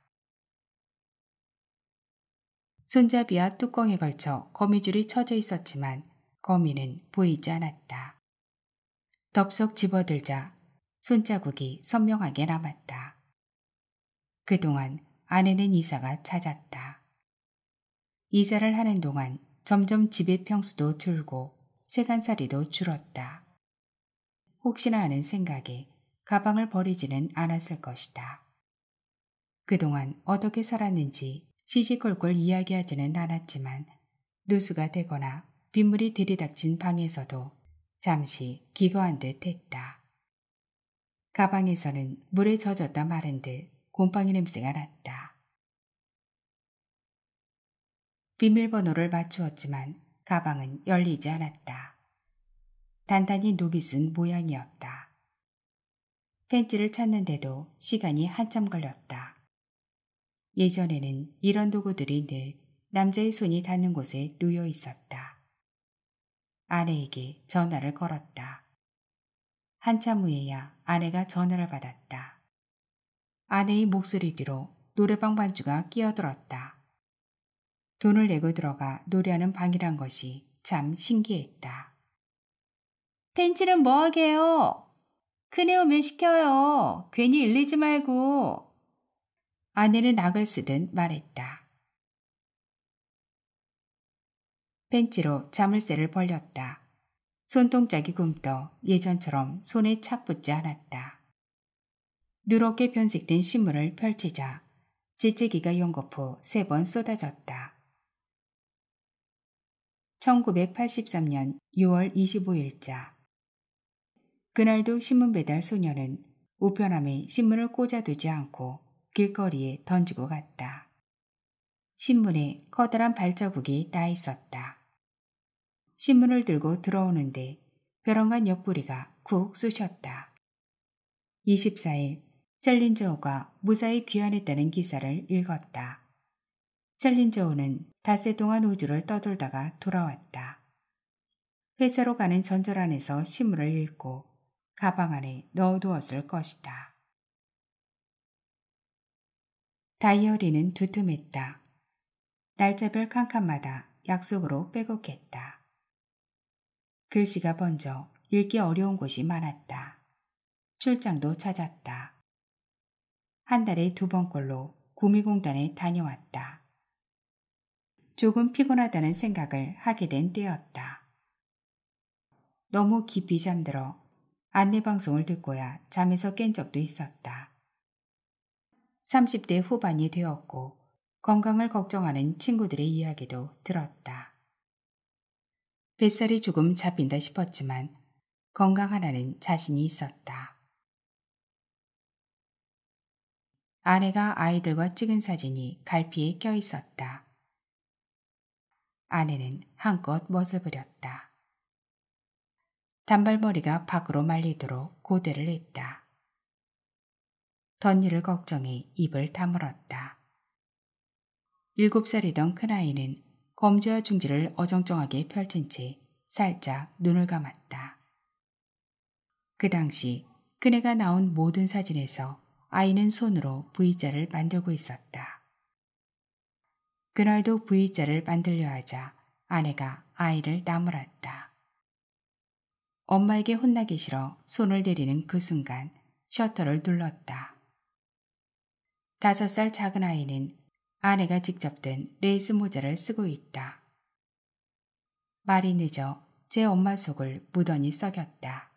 [SPEAKER 1] 손잡이와 뚜껑에 걸쳐 거미줄이 쳐져 있었지만 거미는 보이지 않았다. 덥석 집어들자 손자국이 선명하게 남았다. 그동안 아내는 이사가 잦았다. 이사를 하는 동안 점점 집의 평수도 줄고 세간살이도 줄었다. 혹시나 하는 생각에 가방을 버리지는 않았을 것이다. 그동안 어떻게 살았는지 시시콜콜 이야기하지는 않았지만 누수가 되거나 빗물이 들이닥친 방에서도 잠시 기거한 듯 했다. 가방에서는 물에 젖었다 마른 듯 곰팡이 냄새가 났다. 비밀번호를 맞추었지만 가방은 열리지 않았다. 단단히 녹이 쓴 모양이었다. 펜치를 찾는데도 시간이 한참 걸렸다. 예전에는 이런 도구들이 늘 남자의 손이 닿는 곳에 놓여 있었다. 아내에게 전화를 걸었다. 한참 후에야 아내가 전화를 받았다. 아내의 목소리 뒤로 노래방 반주가 끼어들었다. 돈을 내고 들어가 노래하는 방이란 것이 참 신기했다. 펜치는 뭐하게요? 큰애 오면 시켜요. 괜히 일리지 말고. 아내는 악을 쓰듯 말했다. 펜치로 자물쇠를 벌렸다. 손동작이 굼떠 예전처럼 손에 착 붙지 않았다. 누렇게 변색된 신문을 펼치자 재채기가 연거푸 3번 쏟아졌다. 1983년 6월 25일자. 그날도 신문 배달 소녀는 우편함에 신문을 꽂아두지 않고 길거리에 던지고 갔다. 신문에 커다란 발자국이 나 있었다. 신문을 들고 들어오는데 벼랑간 옆구리가 쿡 쑤셨다. 24일 챌린저호가 무사히 귀환했다는 기사를 읽었다. 챌린저호는 닷새 동안 우주를 떠돌다가 돌아왔다. 회사로 가는 전철 안에서 신문을 읽고 가방 안에 넣어두었을 것이다. 다이어리는 두툼했다. 날짜별 칸칸마다 약속으로 빼곡했다. 글씨가 번져 읽기 어려운 곳이 많았다. 출장도 찾았다. 한 달에 2번꼴로 구미공단에 다녀왔다. 조금 피곤하다는 생각을 하게 된 때였다. 너무 깊이 잠들어 안내방송을 듣고야 잠에서 깬 적도 있었다. 30대 후반이 되었고 건강을 걱정하는 친구들의 이야기도 들었다. 뱃살이 조금 잡힌다 싶었지만 건강 하나는 자신이 있었다. 아내가 아이들과 찍은 사진이 갈피에 껴 있었다. 아내는 한껏 멋을 부렸다. 단발머리가 밖으로 말리도록 고대를 했다. 덧일을 걱정해 입을 다물었다. 7살이던 큰아이는 검지와 중지를 어정쩡하게 펼친 채 살짝 눈을 감았다. 그 당시 그네가 나온 모든 사진에서 아이는 손으로 V자를 만들고 있었다. 그날도 V자를 만들려 하자 아내가 아이를 나무랐다. 엄마에게 혼나기 싫어 손을 내리는 그 순간 셔터를 눌렀다. 5살 작은 아이는 아내가 직접 든 레이스 모자를 쓰고 있다. 말이 늦어 제 엄마 속을 무던히 썩였다.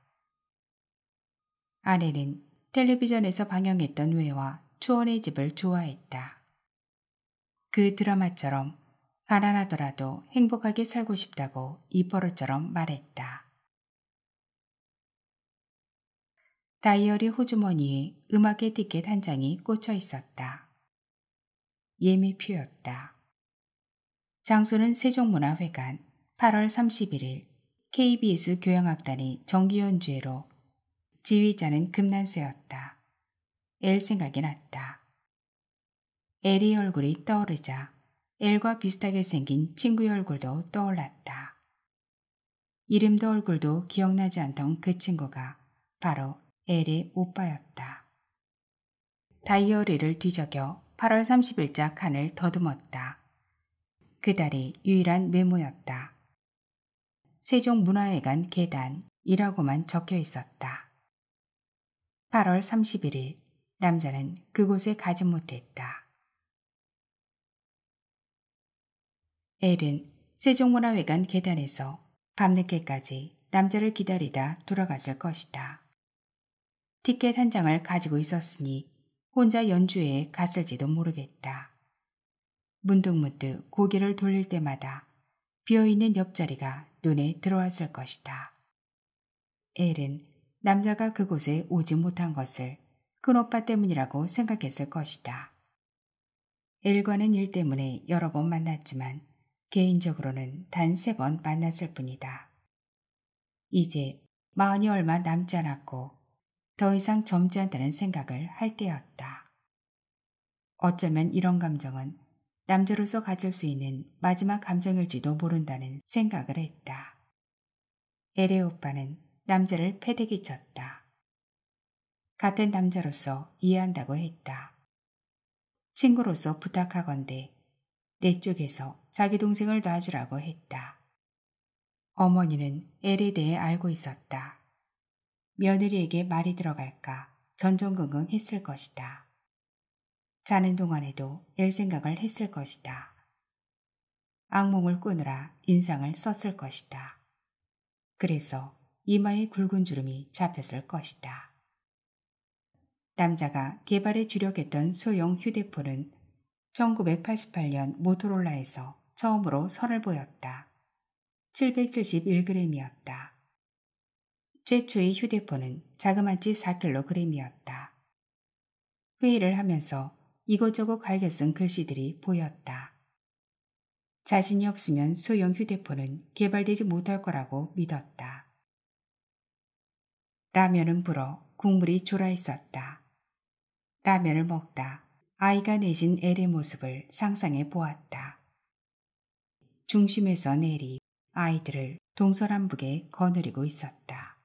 [SPEAKER 1] 아내는 텔레비전에서 방영했던 외와 초원의 집을 좋아했다. 그 드라마처럼 가난하더라도 행복하게 살고 싶다고 입버릇처럼 말했다. 다이어리 호주머니에 음악의 티켓 한 장이 꽂혀 있었다. 예매표였다. 장소는 세종문화회관 8월 31일 KBS 교향악단이 정기연주회로 지휘자는 금난세였다. 엘 생각이 났다. 엘의 얼굴이 떠오르자 엘과 비슷하게 생긴 친구의 얼굴도 떠올랐다. 이름도 얼굴도 기억나지 않던 그 친구가 바로 엘의 오빠였다. 다이어리를 뒤적여 8월 30일자 칸을 더듬었다. 그달이 유일한 메모였다. 세종문화회관 계단이라고만 적혀 있었다. 8월 31일 남자는 그곳에 가지 못했다. 엘은 세종문화회관 계단에서 밤늦게까지 남자를 기다리다 돌아갔을 것이다. 티켓 한 장을 가지고 있었으니 혼자 연주회에 갔을지도 모르겠다. 문득문득 고개를 돌릴 때마다 비어있는 옆자리가 눈에 들어왔을 것이다. 엘은 남자가 그곳에 오지 못한 것을 큰오빠 때문이라고 생각했을 것이다. 엘과는 일 때문에 여러 번 만났지만 개인적으로는 단 3번 만났을 뿐이다. 이제 40이 얼마 남지 않았고 더 이상 젊지 않다는 생각을 할 때였다. 어쩌면 이런 감정은 남자로서 가질 수 있는 마지막 감정일지도 모른다는 생각을 했다. 엘의 오빠는 남자를 패대기 쳤다. 같은 남자로서 이해한다고 했다. 친구로서 부탁하건대 내 쪽에서 자기 동생을 놔주라고 했다. 어머니는 엘에 대해 알고 있었다. 며느리에게 말이 들어갈까 전전긍긍했을 것이다. 자는 동안에도 엘 생각을 했을 것이다. 악몽을 꾸느라 인상을 썼을 것이다. 그래서 이마에 굵은 주름이 잡혔을 것이다. 남자가 개발에 주력했던 소형 휴대폰은 1988년 모토로라에서 처음으로 선을 보였다. 771g이었다. 최초의 휴대폰은 자그마치 4kg이었다. 회의를 하면서 이것저것 갈겨 쓴 글씨들이 보였다. 자신이 없으면 소형 휴대폰은 개발되지 못할 거라고 믿었다. 라면은 불어 국물이 졸아 있었다. 라면을 먹다 아이가 내신 엘의 모습을 상상해 보았다. 중심에서 엘이 아이들을 동서남북에 거느리고 있었다.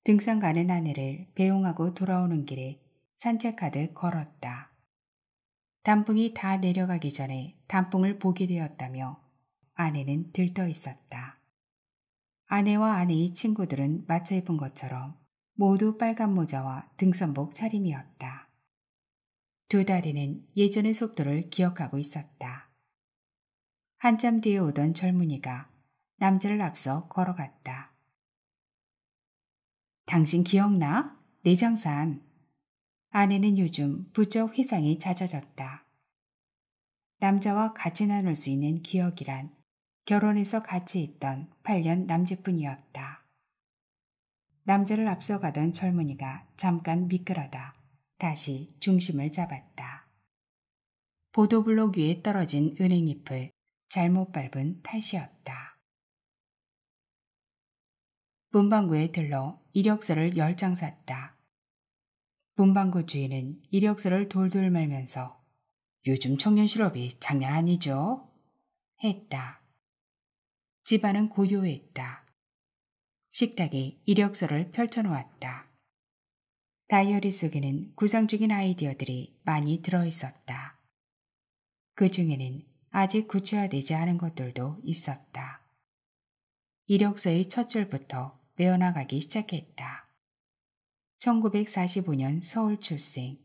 [SPEAKER 1] 등산 가는 아내를 배웅하고 돌아오는 길에 산책하듯 걸었다. 단풍이 다 내려가기 전에 단풍을 보게 되었다며 아내는 들떠 있었다. 아내와 아내의 친구들은 맞춰 입은 것처럼 모두 빨간 모자와 등산복 차림이었다. 두 다리는 예전의 속도를 기억하고 있었다. 한참 뒤에 오던 젊은이가 남자를 앞서 걸어갔다. 당신 기억나? 내장산. 아내는 요즘 부쩍 회상이 잦아졌다. 남자와 같이 나눌 수 있는 기억이란 결혼해서 같이 있던 8년 남짓뿐이었다. 남자를 앞서가던 젊은이가 잠깐 미끄러다 다시 중심을 잡았다. 보도블록 위에 떨어진 은행잎을 잘못 밟은 탓이었다. 문방구에 들러 이력서를 10장 샀다. 문방구 주인은 이력서를 돌돌 말면서 요즘 청년 실업이 장난 아니죠? 했다. 집안은 고요했다. 식탁에 이력서를 펼쳐놓았다. 다이어리 속에는 구상 중인 아이디어들이 많이 들어있었다. 그 중에는 아직 구체화되지 않은 것들도 있었다. 이력서의 첫 줄부터 외워나가기 시작했다. 1945년 서울 출생,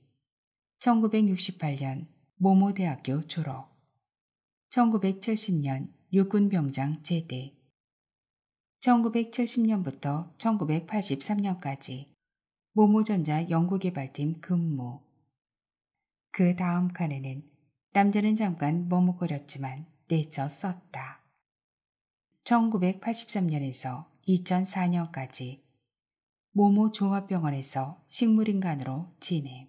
[SPEAKER 1] 1968년 모모대학교 졸업, 1970년 육군병장 제대, 1970년부터 1983년까지 모모전자 연구개발팀 근무. 그 다음 칸에는 남자는 잠깐 머뭇거렸지만 내쳐 썼다. 1983년에서 2004년까지 모모 종합병원에서 식물인간으로 지냄.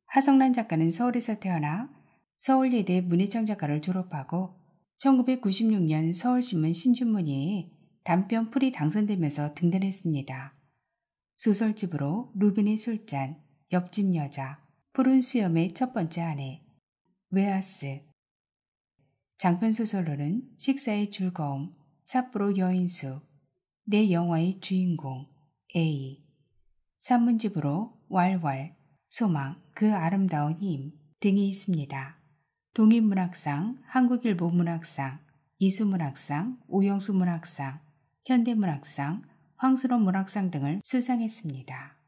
[SPEAKER 1] 하성란 작가는 서울에서 태어나 서울예대 문예창 작가를 졸업하고 1996년 서울신문 신춘문예에 단편 풀이 당선되면서 등단했습니다. 소설집으로 루빈의 술잔, 옆집 여자, 푸른 수염의 첫 번째 아내, 웨하스, 장편소설로는 식사의 즐거움, 삿포로 여인수, 내 영화의 주인공, A, 산문집으로 왈왈, 소망, 그 아름다운 힘 등이 있습니다. 동인문학상, 한국일보 문학상, 이수문학상, 오영수 문학상, 현대문학상, 황수로 문학상 등을 수상했습니다.